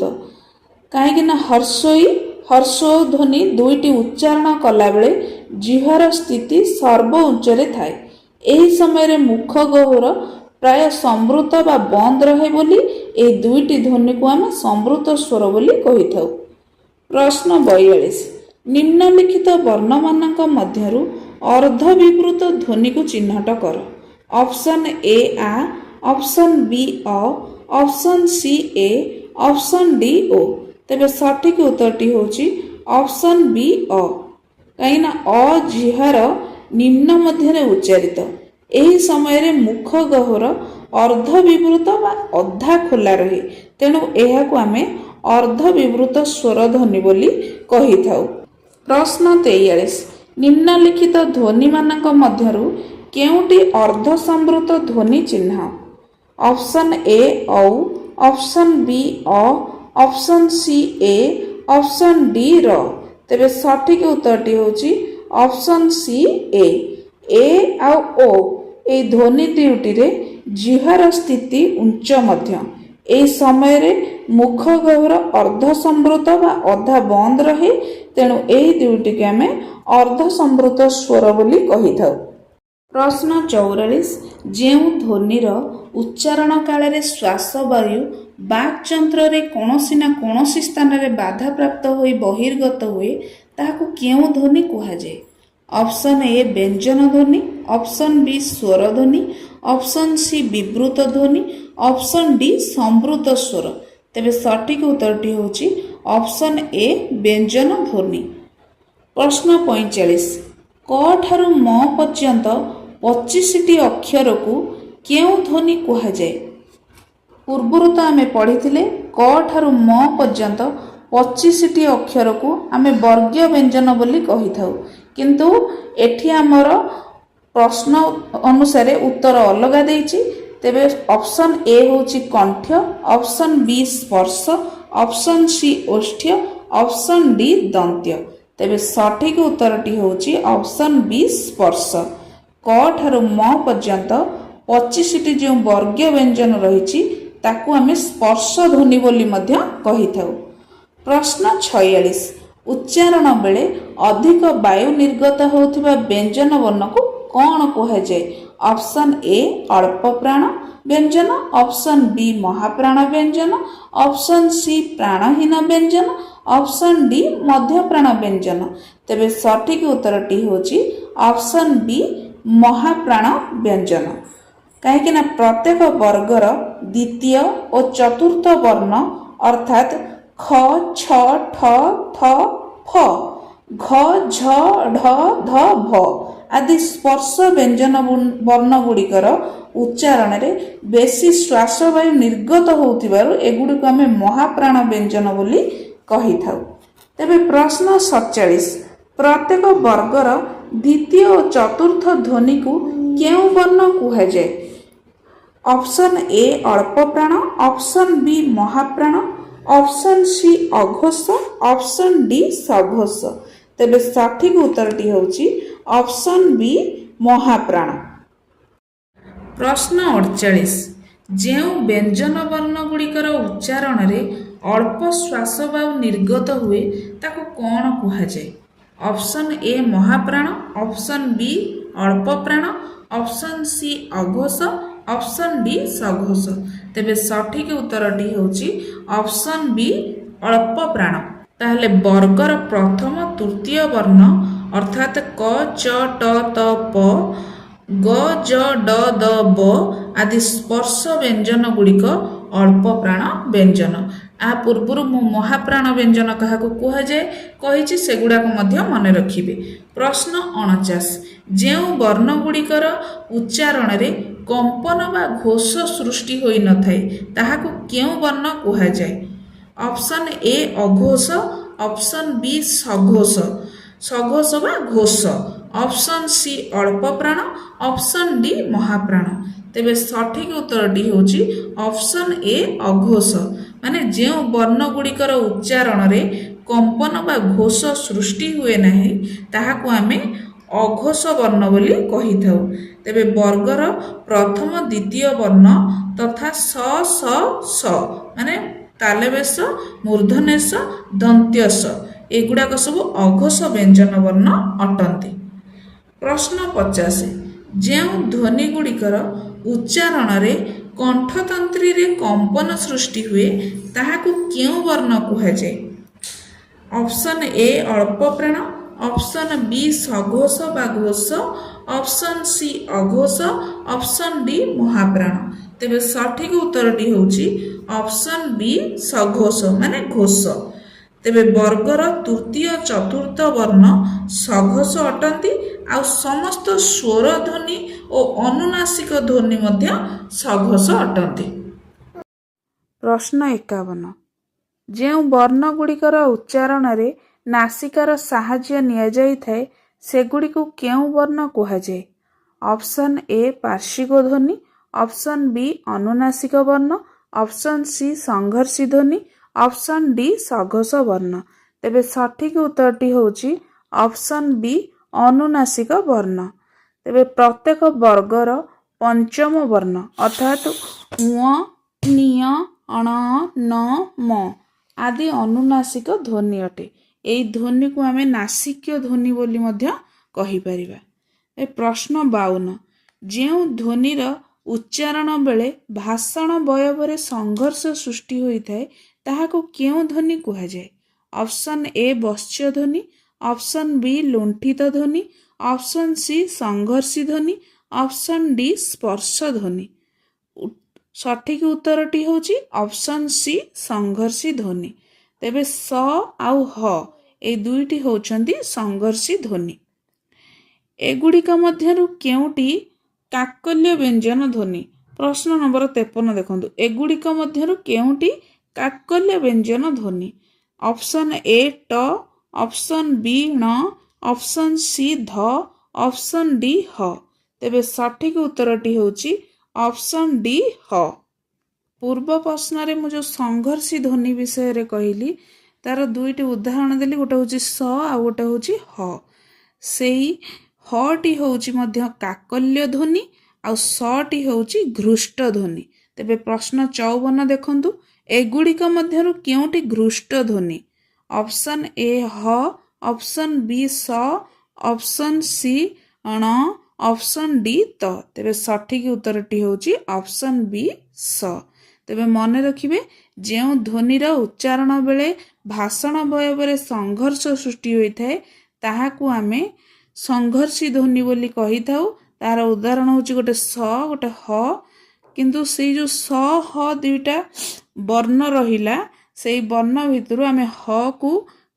कहीं हर्षई हर्षौ ध्वनि दुईटी उच्चारण कला बेले जिह्वार स्थिति सर्व उच्चरे थाए। एही समय मुख गहुर प्राय संवृत बा बंद रहे बोली ए दुईटी ध्वनि को आम संवृत स्वर बोली कही थाउ। प्रश्न 42 निम्नलिखित वर्ण मानक मध्यरु अर्ध विवृत ध्वनि को चिन्हट कर। ऑप्शन ए आ, ऑप्शन बी अ, ऑप्शन सी ए, ऑप्शन डी ओ। तेबे सठिक उत्तरटी होची ऑप्शन बी अ। कहीं अ जिह्वार निम्न मध्यरे उच्चारित। एही समय मुख गह्वर अर्ध विवृत बा अधा खोला रहे तेणु एहाकु आमे अर्ध विवृत स्वर ध्वनि बोली कही थाउ। प्रश्न 43 निम्नलिखित ध्वनि मानक मध्यरु केउंटी अर्ध संवृत ध्वनि चिन्ह। ऑप्शन ए औ, ऑप्शन बी अ, ऑप्शन सी ए, ऑप्शन डी र। तेबे सठिक उत्तरटी होची ऑप्शन सी ए आ ओ ए ध्वनि दुईटी रे जिह्वार स्थिति उच्च मध्य। ए समय रे मुख गह्वर अर्ध संवृत बा अधा बंद रहे तेणु एही दुईटी के आमे अर्ध संवृत स्वर बोली कही थाउ। प्रश्न 44 ଯେଉଁ ଧ୍ୱନିର ଉଚ୍ଚାରଣ କାଳରେ ଶ୍ୱାସବାୟୁ ବାକ୍ଯନ୍ତ୍ରରେ କୌଣସି ନା କୌଣସି ସ୍ଥାନରେ ବାଧାପ୍ରାପ୍ତ ହୋଇ ବହିର୍ଗତ ହୁଏ ତାହାକୁ କେଉଁ ଧ୍ୱନି କୁହାଯାଏ? ଅପସନ୍ ଏ ବ୍ୟଞ୍ଜନ ଧ୍ୱନି, ଅପସନ୍ ବି ସ୍ୱର ଧ୍ୱନି, ଅପସନ୍ ସି ବିବୃତ ଧ୍ୱନି, ଅପସନ୍ ଡି ସମ୍ବୃତ ସ୍ୱର। ତେବେ ସଠିକ ଉତ୍ତରଟି ହେଉଛି ଅପସନ୍ ଏ ବ୍ୟଞ୍ଜନ ଧ୍ୱନି। ପ୍ରଶ୍ନ 45 କ ଠାରୁ ମ ପର୍ଯ୍ୟନ୍ତ 25ଟି ଅକ୍ଷରକୁ କେଉଁ ଧ୍ୱନି କୁହାଯାଏ? ପୂର୍ବରୁ ତ ଆମେ ପଢ଼ିଥିଲେ କ ଠାରୁ ମ ପର୍ଯ୍ୟନ୍ତ 25ଟି ଅକ୍ଷରକୁ ଆମେ ବର୍ଗୀୟ ବ୍ୟଞ୍ଜନ ବୋଲି କହିଥାଉ, କିନ୍ତୁ ଏଠି ଆମର ପ୍ରଶ୍ନ ଅନୁସାରେ ଉତ୍ତର ଅଲଗା ଦେଇଛି। ତେବେ ଅପସନ୍ ଏ ହେଉଛି କଣ୍ଠ, ଅପସନ୍ ବି ସ୍ପର୍ଶ, ଅପସନ୍ ସି ଓଷ୍ଠ୍ୟ, ଅପସନ୍ ଡି ଦନ୍ତ୍ୟ। ତେବେ ସଠିକ ଉତ୍ତରଟି ହେଉଛି ଅପସନ୍ ବି ସ୍ପର୍ଶ। କ ଠାରୁ ମ ପର୍ଯ୍ୟନ୍ତ 25ଟି ଯେଉଁ ବର୍ଗୀୟ ବ୍ୟଞ୍ଜନ ରହିଛି ତାକୁ ଆମେ ସ୍ପର୍ଶ ଧ୍ୱନି ବୋଲି ମଧ୍ୟ କହିଥାଉ। ପ୍ରଶ୍ନ 46 ଉଚ୍ଚାରଣ ବେଳେ ଅଧିକ ବାୟୁ ନିର୍ଗତ ହେଉଥିବା ବ୍ୟଞ୍ଜନ ବର୍ଣ୍ଣକୁ କ'ଣ କୁହାଯାଏ? ଅପସନ୍ ଏ ଅଳ୍ପ ପ୍ରାଣ ବ୍ୟଞ୍ଜନ, ଅପସନ୍ ବି ମହାପ୍ରାଣ ବ୍ୟଞ୍ଜନ, ଅପସନ୍ ସି ପ୍ରାଣହୀନ ବ୍ୟଞ୍ଜନ, ଅପସନ୍ ଡି ମଧ୍ୟପ୍ରାଣ ବ୍ୟଞ୍ଜନ। ତେବେ ସଠିକ ଉତ୍ତରଟି ହେଉଛି ଅପସନ୍ ବି ମହାପ୍ରାଣ ବ୍ୟଞ୍ଜନ। କାହିଁକି ନା ପ୍ରତ୍ୟେକ ବର୍ଗର ଦ୍ୱିତୀୟ ଓ ଚତୁର୍ଥ ବର୍ଣ୍ଣ ଅର୍ଥାତ୍ ଖ, ଛ, ଠ, ଥ, ଫ, ଘ, ଝ, ଢ, ଧ, ଭ ଆଦି ସ୍ପର୍ଶ ବ୍ୟଞ୍ଜନ ବର୍ଣ୍ଣ ଗୁଡ଼ିକର ଉଚ୍ଚାରଣରେ ବେଶୀ ଶ୍ୱାସବାୟୁ ନିର୍ଗତ ହେଉଥିବାରୁ ଏଗୁଡ଼ିକୁ ଆମେ ମହାପ୍ରାଣ ବ୍ୟଞ୍ଜନ ବୋଲି କହିଥାଉ। ତେବେ ପ୍ରଶ୍ନ 47 ପ୍ରତ୍ୟେକ ବର୍ଗର ଦ୍ୱିତୀୟ ଓ ଚତୁର୍ଥ ଧ୍ୱନିକୁ କେଉଁ ବର୍ଣ୍ଣ କୁହାଯାଏ? ଅପସନ୍ ଏ ଅଳ୍ପ ପ୍ରାଣ, ଅପସନ୍ ବି ମହାପ୍ରାଣ, ଅପସନ୍ ସି ଅଘୋଷ, ଅପସନ୍ ଡି ସଘୋଷ। ତେବେ ସଠିକ ଉତ୍ତରଟି ହେଉଛି ଅପସନ୍ ବି ମହାପ୍ରାଣ। ପ୍ରଶ୍ନ 48 ଯେଉଁ ବ୍ୟଞ୍ଜନ ବର୍ଣ୍ଣ ଗୁଡ଼ିକର ଉଚ୍ଚାରଣରେ ଅଳ୍ପ ଶ୍ୱାସବାୟୁ ନିର୍ଗତ ହୁଏ ତାକୁ କ'ଣ କୁହାଯାଏ? ଅପସନ୍ ଏ ମହାପ୍ରାଣ, ଅପସନ୍ ବି ଅଳ୍ପ ପ୍ରାଣ, ଅପସନ୍ ସି ଅଘୋଷ, ଅପସନ୍ ଡି ସଘୋଷ। ତେବେ ସଠିକ ଉତ୍ତରଟି ହେଉଛି ଅପସନ୍ ବି ଅଳ୍ପ ପ୍ରାଣ। ତାହେଲେ ବର୍ଗର ପ୍ରଥମ ତୃତୀୟ ବର୍ଣ୍ଣ ଅର୍ଥାତ୍ କ, ଚ, ଟ, ତ, ପ, ଗ, ଜ, ଡ, ଦ, ବ ଆଦି ସ୍ପର୍ଶ ବ୍ୟଞ୍ଜନ ଗୁଡ଼ିକ ଅଳ୍ପ ପ୍ରାଣ ବ୍ୟଞ୍ଜନ। ଏହା ପୂର୍ବରୁ ମୁଁ ମହାପ୍ରାଣ ବ୍ୟଞ୍ଜନ କାହାକୁ କୁହାଯାଏ କହିଛି, ସେଗୁଡ଼ାକ ମଧ୍ୟ ମନେ ରଖିବେ। ପ୍ରଶ୍ନ 49 ଯେଉଁ ବର୍ଣ୍ଣ ଗୁଡ଼ିକର ଉଚ୍ଚାରଣରେ କମ୍ପନ ବା ଘୋଷ ସୃଷ୍ଟି ହୋଇନଥାଏ ତାହାକୁ କେଉଁ ବର୍ଣ୍ଣ କୁହାଯାଏ? ଅପସନ୍ ଏ ଅଘୋଷ, ଅପସନ୍ ବି ସଘୋଷ, ସଘୋଷ ବା ଘୋଷ, ଅପସନ୍ ସି ଅଳ୍ପ ପ୍ରାଣ, ଅପସନ୍ ଡି ମହାପ୍ରାଣ। ତେବେ ସଠିକ ଉତ୍ତରଟି ହେଉଛି ଅପସନ୍ ଏ ଅଘୋଷ। ମାନେ ଯେଉଁ ବର୍ଣ୍ଣ ଗୁଡ଼ିକର ଉଚ୍ଚାରଣରେ କମ୍ପନ ବା ଘୋଷ ସୃଷ୍ଟି ହୁଏ ନାହିଁ ତାହାକୁ ଆମେ ଅଘୋଷ ବର୍ଣ୍ଣ ବୋଲି କହିଥାଉ। ତେବେ ବର୍ଗର ପ୍ରଥମ ଦ୍ୱିତୀୟ ବର୍ଣ୍ଣ ତଥା ସ, ସ, ସ ମାନେ ତାଲବେଶ, ମୂର୍ଦ୍ଧନେଶ, ଦନ୍ତ୍ୟସ ଏଗୁଡ଼ାକ ସବୁ ଅଘୋଷ ବ୍ୟଞ୍ଜନ ବର୍ଣ୍ଣ ଅଟନ୍ତି। ପ୍ରଶ୍ନ 50 ଯେଉଁ ଧ୍ୱନି ଗୁଡ଼ିକର ଉଚ୍ଚାରଣରେ କଣ୍ଠତନ୍ତ୍ରୀରେ କମ୍ପନ ସୃଷ୍ଟି ହୁଏ ତାହାକୁ କେଉଁ ବର୍ଣ୍ଣ କୁହାଯାଏ? ଅପସନ୍ ଏ ଅଳ୍ପ ପ୍ରାଣ, ଅପସନ୍ ବି ସଘୋଷ ବା ଘୋଷ, ଅପସନ୍ ସି ଅଘୋଷ, ଅପସନ୍ ଡି ମହାପ୍ରାଣ। ତେବେ ସଠିକ ଉତ୍ତରଟି ହେଉଛି ଅପସନ୍ ବି ସଘୋଷ ମାନେ ଘୋଷ। ତେବେ ବର୍ଗର ତୃତୀୟ ଚତୁର୍ଥ ବର୍ଣ୍ଣ ସଘୋଷ ଅଟନ୍ତି, ଆଉ ସମସ୍ତ ସ୍ୱର ଧ୍ୱନି ଓ ଅନୁନାସିକ ଧ୍ୱନି ମଧ୍ୟ ସଘୋଷ ଅଟନ୍ତି। ପ୍ରଶ୍ନ 51 ଯେଉଁ ବର୍ଣ୍ଣ ଗୁଡ଼ିକର ଉଚ୍ଚାରଣରେ ନାସିକାର ସାହାଯ୍ୟ ନିଆଯାଇଥାଏ ସେଗୁଡ଼ିକୁ କେଉଁ ବର୍ଣ୍ଣ କୁହାଯାଏ? ଅପସନ୍ ଏ ପାର୍ଶ୍ୱିକ ଧ୍ୱନି, ଅପସନ୍ ବି ଅନୁନାସିକ ବର୍ଣ୍ଣ, ଅପସନ୍ ସି ସଂଘର୍ଷୀ ଧ୍ୱନି, ଅପସନ୍ ଡି ସଘୋଷ ବର୍ଣ୍ଣ। ତେବେ ସଠିକ ଉତ୍ତରଟି ହେଉଛି ଅପସନ୍ ବି ଅନୁନାସିକ ବର୍ଣ୍ଣ। ତେବେ ପ୍ରତ୍ୟେକ ବର୍ଗର ପଞ୍ଚମ ବର୍ଣ୍ଣ ଅର୍ଥାତ୍ ଙ, ଣିୟ, ଣ, ନ, ମ ଆଦି ଅନୁନାସିକ ଧ୍ୱନି ଅଟେ। ଏହି ଧ୍ୱନିକୁ ଆମେ ନାସିକ୍ୟ ଧ୍ୱନି ବୋଲି ମଧ୍ୟ କହିପାରିବା। ए प्रश्न 52 ଯେଉଁ ଧ୍ୱନିର ଉଚ୍ଚାରଣ ବେଳେ ଭାଷଣ ବୟବରେ ସଂଘର୍ଷ ସୃଷ୍ଟି ହୋଇଥାଏ ତାହାକୁ କେଉଁ ଧ୍ୱନି କୁହାଯାଏ? ଅପସନ୍ ଏ ବଶ୍ୟ ଧ୍ୱନି, ଅପସନ୍ ବି ଲୁଣ୍ଠିତ ଧ୍ୱନି, ଅପସନ୍ ସି ସଂଘର୍ଷୀ ଧ୍ୱନି, ଅପସନ୍ ଡି ସ୍ପର୍ଶ ଧ୍ୱନି। ସଠିକ ଉତ୍ତରଟି ହେଉଛି ଅପସନ୍ ସି ସଂଘର୍ଷୀ ଧ୍ୱନି। ତେବେ ସ ଆଉ ହ এই ଦୁଇଟି ହେଉଛନ୍ତି ସଂଘର୍ଷୀ ଧ୍ୱନି। ଏଗୁଡ଼ିକ ମଧ୍ୟରୁ କେଉଁଟି କାକଲ୍ୟ ବ୍ୟଞ୍ଜନ ଧ୍ୱନି? ପ୍ରଶ୍ନ ନମ୍ବର 53 ଦେଖନ୍ତୁ। ଏଗୁଡ଼ିକ ମଧ୍ୟରୁ କେଉଁଟି କାକଲ୍ୟ ବ୍ୟଞ୍ଜନ ଧ୍ୱନି? ଅପସନ୍ ଏ ଟ, ଅପସନ୍ ବି ଣ, ଅପସନ୍ ସି ଧ, ଅପସନ୍ ଡି ହ। ତେବେ ସଠିକ ଉତ୍ତରଟି ହେଉଛି ଅପସନ୍ ଡି ହ। ପୂର୍ବ ପ୍ରଶ୍ନରେ ମୁଁ ଯେଉଁ ସଂଘର୍ଷୀ ଧ୍ୱନି ବିଷୟରେ କହିଲି ତାର ଦୁଇଟି ଉଦାହରଣ ଦେଲି, ଗୋଟେ ହେଉଛି ସ ଆଉ ଗୋଟେ ହେଉଛି ହ। ସେଇ ହଟି ହେଉଛି ମଧ୍ୟ କାକଲ୍ୟ ଧ୍ୱନି ଆଉ ସଟି ହେଉଛି ଘୃଷ୍ଟ ଧ୍ୱନି। ତେବେ ପ୍ରଶ୍ନ 54 ଦେଖନ୍ତୁ। ଏଗୁଡ଼ିକ ମଧ୍ୟରୁ କେଉଁଟି ଘୃଷ୍ଟ ଧ୍ୱନି? ଅପସନ୍ ଏ ହ, ଅପସନ୍ ବି ସ, ଅପସନ୍ ସି ଣ, ଅପସନ୍ ଡି ତ। ତେବେ ସଠିକ ଉତ୍ତରଟି ହେଉଛି ଅପସନ୍ ବି ସ। ତେବେ ମନେ ରଖିବେ, ଯେଉଁ ଧ୍ୱନିର ଉଚ୍ଚାରଣ ବେଳେ ଭାଷଣ ବୟବରେ ସଂଘର୍ଷ ସୃଷ୍ଟି ହୋଇଥାଏ ତାହାକୁ ଆମେ ସଂଘର୍ଷୀ ଧ୍ୱନି ବୋଲି କହିଥାଉ। ତାର ଉଦାହରଣ ହେଉଛି ଗୋଟେ ସ ଗୋଟେ ହ। କିନ୍ତୁ ସେଇ ଯେଉଁ ସ ହ ଦୁଇଟା ବର୍ଣ୍ଣ ରହିଲା, ସେଇ ବର୍ଣ୍ଣ ଭିତରୁ ଆମେ ହକୁ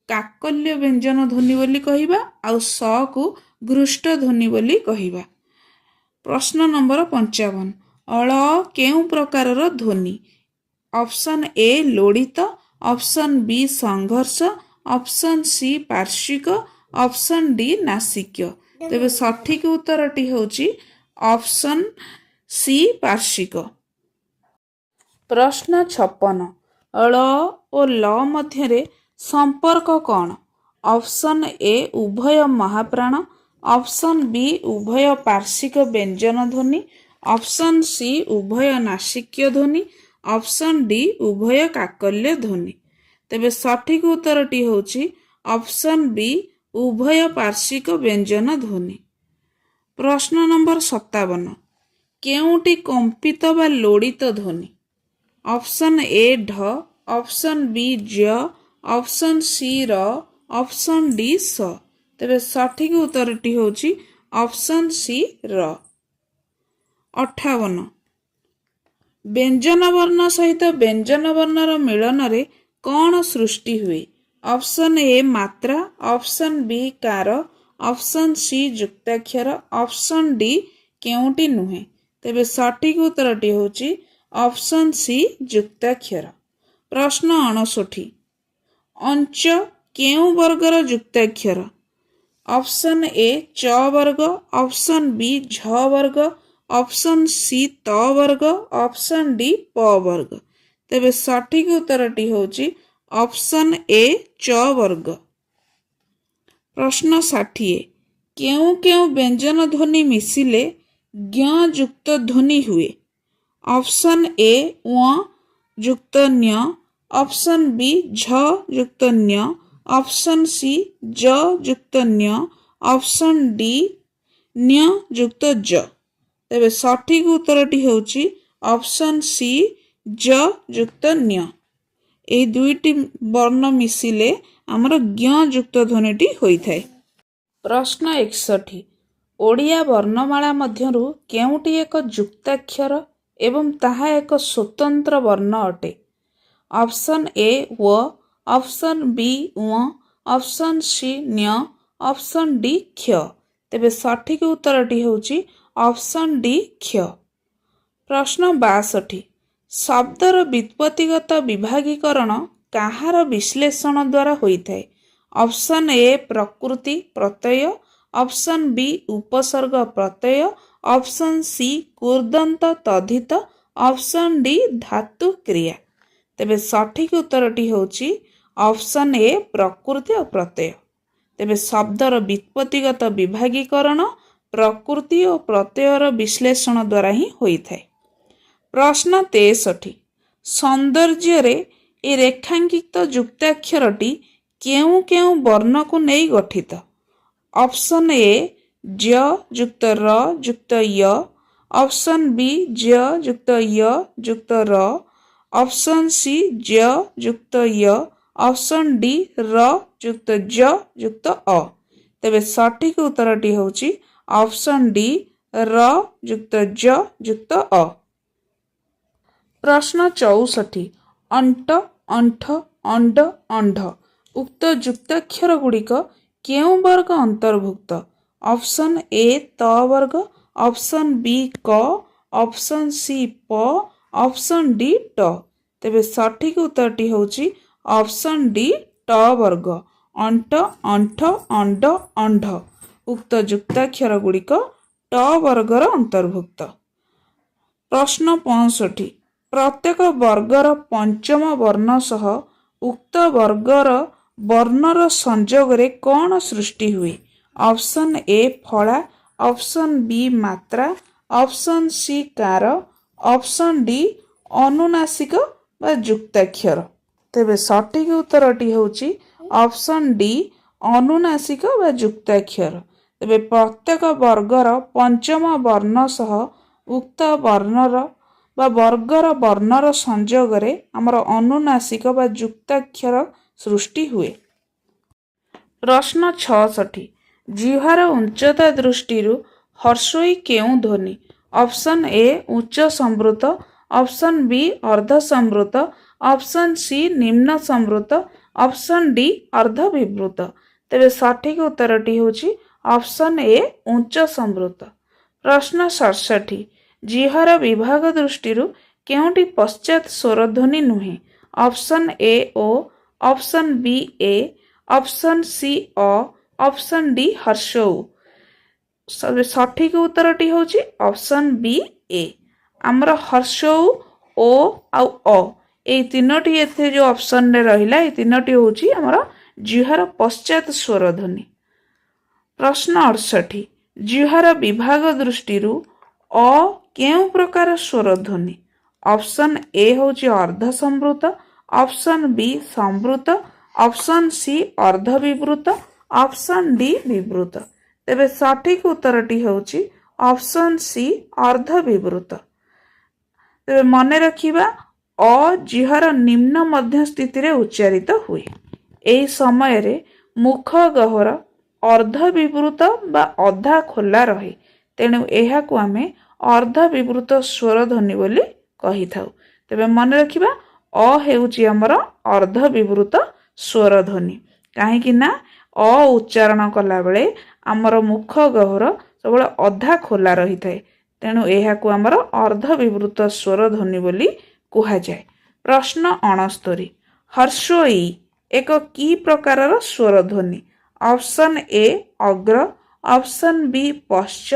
କାକଲ୍ୟ ବ୍ୟଞ୍ଜନ ଧ୍ୱନି ବୋଲି କହିବା ଆଉ ସକୁ ଘୃଷ୍ଟ ଧ୍ୱନି ବୋଲି କହିବା। ପ୍ରଶ୍ନ ନମ୍ବର 55 ଅଳ କେଉଁ ପ୍ରକାରର ଧ୍ୱନି? ଅପସନ୍ ଏ ଲୋଡ଼ିତ, ଅପସନ୍ ବି ସଂଘର୍ଷ, ଅପସନ୍ ସି ପାର୍ଶ୍ୱିକ, ଅପସନ୍ ଡି ନାସିକ୍ୟ। ତେବେ ସଠିକ ଉତ୍ତରଟି ହେଉଛି ଅପସନ୍ ସି ପାର୍ଶ୍ୱିକ। ପ୍ରଶ୍ନ 56 ଳ ଓ ଲ ମଧ୍ୟରେ ସମ୍ପର୍କ କ'ଣ? ଅପସନ୍ ଏ ଉଭୟ ମହାପ୍ରାଣ, ଅପସନ୍ ବି ଉଭୟ ପାର୍ଶ୍ୱିକ ବ୍ୟଞ୍ଜନ ଧ୍ୱନି, ଅପସନ୍ ସି ଉଭୟ ନାସିକ୍ୟ ଧ୍ୱନି, ଅପସନ୍ ଡି ଉଭୟ କାକଲ୍ୟ ଧ୍ୱନି। ତେବେ ସଠିକ ଉତ୍ତରଟି ହେଉଛି ଅପସନ୍ ବି ଉଭୟ ପାର୍ଶ୍ୱିକ ବ୍ୟଞ୍ଜନ ଧ୍ୱନି। ପ୍ରଶ୍ନ ନମ୍ବର 57 କେଉଁଟି କମ୍ପିତ ବା ଲୋଡ଼ିତ ଧ୍ୱନି? ଅପସନ୍ ଏ ଢ, ଅପସନ୍ ବି ଜ, ଅପସନ୍ ସି ର, ଅପସନ୍ ଡି ସ। ତେବେ ସଠିକ ଉତ୍ତରଟି ହେଉଛି ଅପସନ୍ ସି ର। 58 ବ୍ୟଞ୍ଜନ ବର୍ଣ୍ଣ ସହିତ ବ୍ୟଞ୍ଜନ ବର୍ଣ୍ଣର ମିଳନରେ କ'ଣ ସୃଷ୍ଟି ହୁଏ? ଅପସନ୍ ଏ ମାତ୍ରା, ଅପସନ୍ ବି କାର, ଅପସନ୍ ସି ଯୁକ୍ତାକ୍ଷର, ଅପସନ୍ ଡି କେଉଁଟି ନୁହେଁ। ତେବେ ସଠିକ ଉତ୍ତରଟି ହେଉଛି ଅପସନ୍ ସି ଯୁକ୍ତାକ୍ଷର। ପ୍ରଶ୍ନ 59 ଅଞ୍ଚ କେଉଁ ବର୍ଗର ଯୁକ୍ତାକ୍ଷର? ଅପସନ୍ ଏ ଚ ବର୍ଗ, ଅପସନ୍ ବି ଝ ବର୍ଗ, ଅପସନ୍ ସି ତ ବର୍ଗ, ଅପସନ୍ ଡି ପ ବର୍ଗ। ତେବେ ସଠିକ ଉତ୍ତରଟି ହେଉଛି ଅପସନ୍ ଏ ଚ ବର୍ଗ। ପ୍ରଶ୍ନ 60 କେଉଁ କେଉଁ ବ୍ୟଞ୍ଜନ ଧ୍ୱନି ମିଶିଲେ ଜ୍ଞ ଯୁକ୍ତ ଧ୍ୱନି ହୁଏ? ଅପସନ୍ ଏ ୱ ଯୁକ୍ତ ନ୍ୟ, ଅପସନ୍ ବି ଝ ଯୁକ୍ତ ନ୍ୟ, ଅପସନ୍ ସି ଜ ଯୁକ୍ତ ନ୍ୟ, ଅପସନ୍ ଡି ନ୍ୟ ଯୁକ୍ତ ଜ। ତେବେ ସଠିକ ଉତ୍ତରଟି ହେଉଛି ଅପସନ୍ ସି ଜ ଯୁକ୍ତ ନ୍ୟ। ଏହି ଦୁଇଟି ବର୍ଣ୍ଣ ମିଶିଲେ ଆମର ଜ୍ଞ ଯୁକ୍ତ ଧ୍ୱନିଟି ହୋଇଥାଏ। ପ୍ରଶ୍ନ 61 ଓଡ଼ିଆ ବର୍ଣ୍ଣମାଳା ମଧ୍ୟରୁ କେଉଁଟି ଏକ ଯୁକ୍ତାକ୍ଷର ଏବଂ ତାହା ଏକ ସ୍ୱତନ୍ତ୍ର ବର୍ଣ୍ଣ ଅଟେ? ଅପସନ୍ ଏ ୱ, ଅପସନ୍ ବି ୱ, ଅପସନ୍ ସି ନ୍ୟ, ଅପସନ୍ ଡି କ୍ଷ। ତେବେ ସଠିକ ଉତ୍ତରଟି ହେଉଛି ଅପସନ୍ ଡି କ୍ଷ। ପ୍ରଶ୍ନ 62 ଶବ୍ଦର ବ୍ୟୁତ୍ପତ୍ତିଗତ ବିଭାଗୀକରଣ କାହାର ବିଶ୍ଳେଷଣ ଦ୍ୱାରା ହୋଇଥାଏ? ଅପସନ୍ ଏ ପ୍ରକୃତି ପ୍ରତ୍ୟୟ, ଅପସନ୍ ବି ଉପସର୍ଗ ପ୍ରତ୍ୟୟ, ଅପସନ୍ ସି କୂର୍ଦନ୍ତ ତଦ୍ଧିତ, ଅପସନ୍ ଡି ଧାତୁ କ୍ରିୟା। ତେବେ ସଠିକ ଉତ୍ତରଟି ହେଉଛି ଅପସନ୍ ଏ ପ୍ରକୃତି ଓ ପ୍ରତ୍ୟୟ। ତେବେ ଶବ୍ଦର ବ୍ୟୁତ୍ପତ୍ତିଗତ ବିଭାଗୀକରଣ ପ୍ରକୃତି ଓ ପ୍ରତ୍ୟୟର ବିଶ୍ଳେଷଣ ଦ୍ୱାରା ହିଁ ହୋଇଥାଏ। ପ୍ରଶ୍ନ 63 ସୌନ୍ଦର୍ଯ୍ୟରେ ଏ ରେଖାଙ୍କିତ ଯୁକ୍ତାକ୍ଷରଟି କେଉଁ କେଉଁ ବର୍ଣ୍ଣକୁ ନେଇ ଗଠିତ? ଅପସନ୍ ଏ ज युक्त र युक्त य, ऑप्शन बी ज युक्त य युक्त र, ऑप्शन सी ज युक्त य, ऑप्शन डी र युक्त ज युक्त अ। तेबे सठिक उत्तरटी होची ऑप्शन डी र युक्त ज युक्त अ। प्रश्न 64 अंट अंठ अंड अंढ उक्त युक्ताक्षर गुड़िक केउं वर्ग अंतर्भुक्त? ऑप्शन ए त वर्ग, ऑप्शन बी क, ऑप्शन सी प, ऑप्शन डी ट। तेबे सठिक उत्तरटी होची ऑप्शन डी ट वर्ग। अंट अंठ अंड अंढ उक्त युक्ताक्षर गुड़िक ट वर्गर अंतर्भुक्त। प्रश्न 65 प्रत्येक वर्गर पंचम वर्ण सह उक्त वर्गर वर्णर संजोगरे कौन सृष्टि हुए? ऑप्शन ए फला, ऑप्शन बी मात्रा, ऑप्शन सी कार, ऑप्शन डी अनुनासिक बा युक्ताक्षर। तेबे सठिक उत्तरटी होची ऑप्शन डी अनुनासिक बा युक्ताक्षर। तेबे प्रत्येक वर्गर पंचम वर्ण सह उक्त वर्णर बा वर्गर वर्णर संजोगरे आमर अनुनासिक बा युक्ताक्षर सृष्टि हुए। प्रश्न 66 जिह्वार उच्चता दृष्टि हर्षोई केउं ध्वनि? ऑप्शन ए उच्च संवृत, ऑप्शन बी अर्ध संवृत, ऑप्शन सी निम्न संवृत, ऑप्शन डी अर्ध विवृत। तेबे सठिक उत्तरटी होची ऑप्शन ए उच्च संवृत। प्रश्न 67 जिह्वार विभाग दृष्टि केउंटी पश्चात स्वरध्वनि नुहे? ऑप्शन ए ओ, ऑप्शन बी ए, ऑप्शन सी अ, ऑप्शन डी हर्षौ। सठिक उत्तरटी होची ऑप्शन बी ए। आमर हर्षौ ओ आउ अ ए तीनोटी एथे जो ऑप्शन रे रहिला ए तीनोटी होची आमर जिह्वार पश्चात स्वरध्वनि। प्रश्न 68 जिह्वार विभाग दृष्टि अ केउं प्रकार स्वरध्वनि? ऑप्शन ए होची अर्ध संवृत, ऑप्शन बी संवृत, ऑप्शन सी अर्ध विवृत, ऑप्शन डी विवृत। तेबे सठिक उत्तरटी होची ऑप्शन सी अर्ध विवृत। तेबे मने रखिबा अ जिह्वार निम्न मध्य स्थिति रे उच्चारित हुए। एही समय रे मुख गह्वर अर्ध विवृत बा अधा खोला रहे, तेणु एहाकु आमे अर्ध विवृत स्वरध्वनि बोली कहि थाउ। तेबे मने रखिबा अ हेउची हमर अर्ध विवृत स्वरध्वनि। काहेकि ना अ उच्चारण कला बेले आमर मुख गह्वर सबले अधा खोला रही थाए, तेणु एहाकु आमर अर्ध विवृत स्वरध्वनि बोली कुहा जाए। प्रश्न 69 हर्षोई एक की प्रकारर स्वरध्वनि? ऑप्शन ए अग्र, ऑप्शन बी पश्च,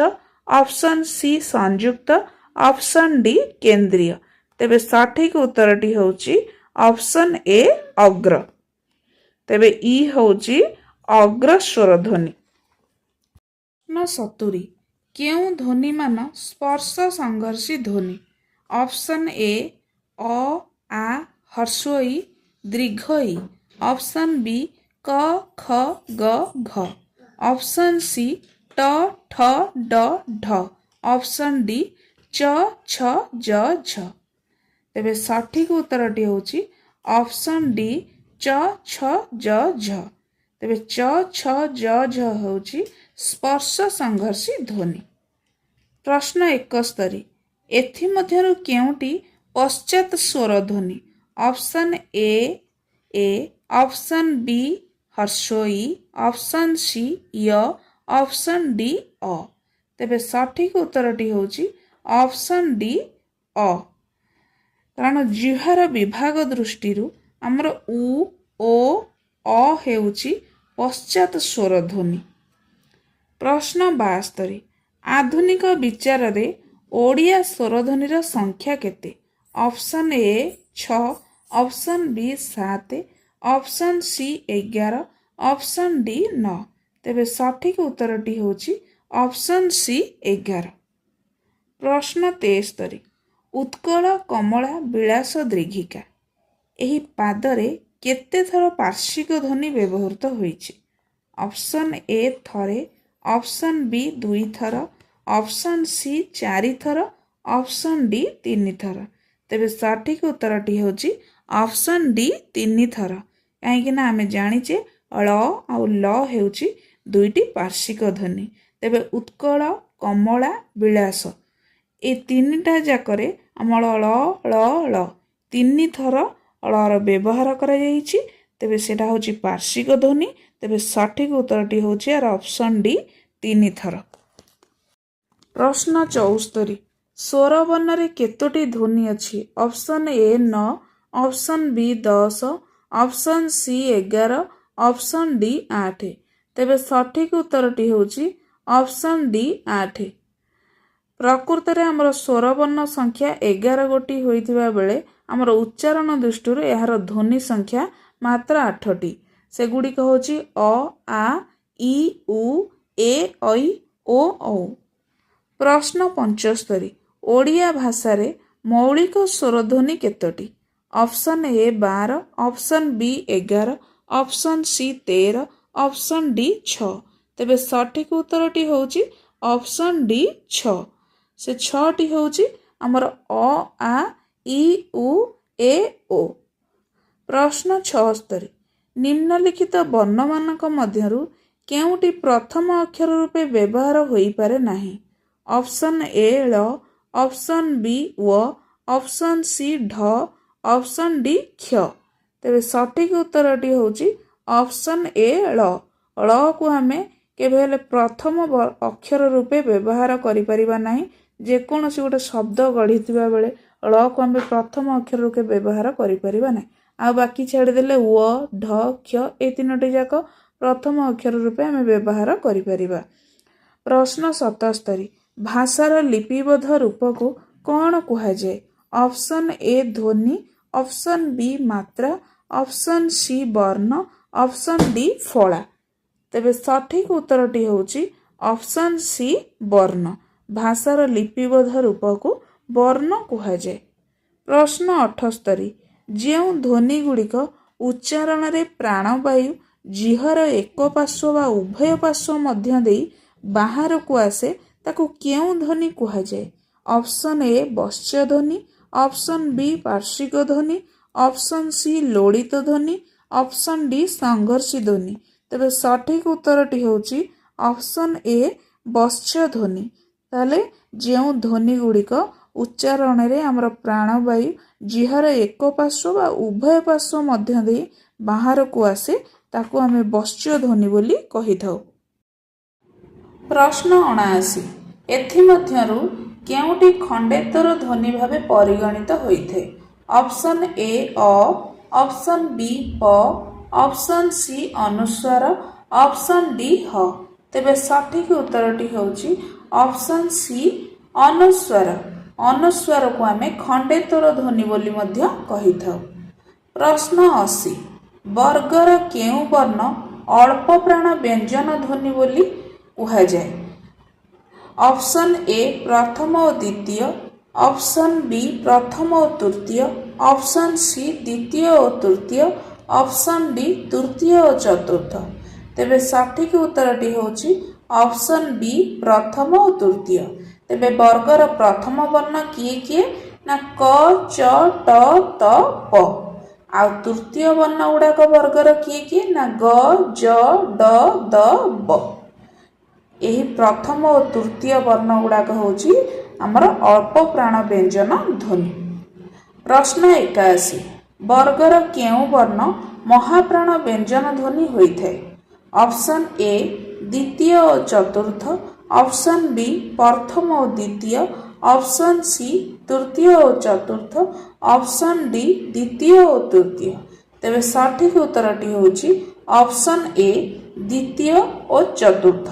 ऑप्शन सी संयुक्त, ऑप्शन डी केंद्रीय। तेबे सठिक उत्तरटी होची ऑप्शन ए अग्र। तेबे ई होची अग्र स्वरध्वनि। प्रश्न 70 केउं ध्वनि मान स्पर्श संघर्षी ध्वनि? ऑप्शन ए अ आ हर्षोई दीर्घई, ऑप्शन बी क ख ग घ, ऑप्शन सी ट ठ ड ढ, ऑप्शन डी च छ ज झ। तेबे सठिक उत्तरटी होची ऑप्शन डी च छ ज झ। तेबे च छ ज झ होची स्पर्श संघर्षी ध्वनि। प्रश्न 71 एथि मध्यरु केउंटी पश्चात स्वर ध्वनि? ऑप्शन ए, ऑप्शन बी हर्षोई, ऑप्शन सी य, ऑप्शन डी अ। तेबे सठिक उत्तरटी होची ऑप्शन डी अ। कारण जिह्वार विभाग दृष्टि आमर उ ओ अ हेउची पश्चात स्वर ध्वनि। प्रश्न 72 आधुनिक विचार रे ओडिया स्वरध्वनिर संख्या केते? Option A 6, option B 7, option C 11, option D 9। तेबे सठिक उत्तरटी होची ऑप्शन सी 11। प्रश्न 73 उत्कल कमला विलास दीर्घिका एही पादरे केते थर पार्श्विक ध्वनि व्यवहृत होईछि? ऑप्शन ए थरे, ऑप्शन बी 2 थर, ऑप्शन सी 4 थर, ऑप्शन डी 3 थर। तेबे सठिक उत्तरटी होची ऑप्शन डी 3 थर। कहीं आमे जानिचे ळ आउ ल हेउची दुईटी पार्श्विक ध्वनि। तेबे उत्कल, कमला, विलास ए तीनटा जाकरे आमर ळ ळ ळ 3 थर ळर व्यवहार करा जाइछि। तेबे सेटा होची पार्श्विक ध्वनि। तेबे सठिक उत्तरटी होची यार ऑप्शन डी 3 थर। प्रश्न 74 स्वर वर्ण रे केतोटी ध्वनि अछि? Option A 9, option B 10, option C 11, option D 8। तेबे सठिक उत्तरटी होची ऑप्शन डी 8। प्रकृत रे हमर स्वर वर्ण संख्या 11 गोटी होइथिबा बेले हमर उच्चारण दृष्टि यार ध्वनि संख्या मात्र 8टी। सेगुड़िक होची अ, आ, इ, उ, ए, ऐ, ओ, औ। प्रश्न 75 ओडिया भाषा रे मौलिक स्वरध्वनि केतोटी? Option A 12, option B 11, option C 13, option D 6। तेबे सठिक उत्तरटी होची ऑप्शन डी 6। से 6टी होची हमर अ, आ, इ, उ, ए, ओ। प्रश्न 76 निम्नलिखित वर्णमानक मध्यरु केउटी प्रथम अक्षर रूपे व्यवहार होई पारे नाही? ऑप्शन ए ळ, ऑप्शन बी व, ऑप्शन सी ढ, ऑप्शन डी क्ष। तेबे सठिक उत्तरटी होची ऑप्शन ए ळ। ळ को हमें केवल प्रथम अक्षर रूपे व्यवहार करि परिबा नाही। जे कोनोसी गोटे शब्द गढ़िथिबा बेले ळ को हमें प्रथम अक्षर रूपे व्यवहार करि परिबा नाही। आ बाकी छाड़ी देले व, ढ, क्ष ए तीनोटी जाक प्रथम अक्षर रूपे हमें व्यवहार करि परिबा। प्रश्न 77 भाषार लिपिबद्ध रूप को कौन कहा जाए? ऑप्शन ए ध्वनि, ऑप्शन बी मात्रा, ऑप्शन सी वर्ण, ऑप्शन डी फला। तेबे सठिक उत्तरटी होची ऑप्शन सी वर्ण। भाषार लिपिबद्ध रूप को वर्ण कहा जाए। प्रश्न 78 जेउ ध्वनि गुड़िक उच्चारण रे प्राणवायु जिहर एक पार्श्व बा उभय पार्श्व मध्य देई बाहर को आसे ताकू केउ ध्वनि कहा जाए? ऑप्शन ए वश्य ध्वनि, ऑप्शन बी पार्श्विक ध्वनि, ऑप्शन सी लोड़ित ध्वनि, ऑप्शन डी संघर्षी ध्वनि। तेबे सठिक उत्तरटी होची ऑप्शन ए वश्य ध्वनि। ताले जेउ ध्वनि गुड़िक उच्चारण रे हमर प्राणवायु जिहर एक पार्श्व बा उभय पार्श्व मध्य देई बाहर को आसे ताकू हमें वश्य ध्वनि बोली कहि थाउ। प्रश्न 79 एथिमध्यरु केउटी खंडेतर ध्वनि भावे परिगणित होइथे? ऑप्शन ए अ, ऑप्शन बी प, ऑप्शन सी अनुस्वार, ऑप्शन डी ह। तेबे सठिक उत्तरटी होची ऑप्शन सी अनुस्वार। अनुस्वार को हमें खंडेतर ध्वनि बोली मध्य कहि थाउ। प्रश्न 80 वर्गर केउ वर्ण अल्प प्राण व्यंजन ध्वनि बोली कहा जाए? ऑप्शन ए प्रथम और द्वितीय, ऑप्शन बी प्रथम और तृतीय, ऑप्शन सी द्वितीय और तृतीय, ऑप्शन डी तृतीय और चतुर्थ। तेबे सठिक उत्तरटी होची ऑप्शन बी प्रथम और तृतीय। तेबे वर्गर प्रथम वर्ण किए किए ना क, च, ट, त, प। आ तृतीय वर्ण गुड़ाक वर्गर किए किए ना ग, ज, ड, द, ब। यही प्रथम और तृतीय वर्ण गुड़ाक होची हमर अल्प प्राण व्यंजन ध्वनि। प्रश्न 81 वर्गर केउ वर्ण महाप्राण व्यंजन ध्वनि होइथे? ऑप्शन ए द्वितीय और चतुर्थ, ऑप्शन बी प्रथम और द्वितीय, ऑप्शन सी तृतीय और चतुर्थ, ऑप्शन डी द्वितीय और तृतीय। तेबे सठिक उत्तरटी होची ऑप्शन ए द्वितीय और चतुर्थ।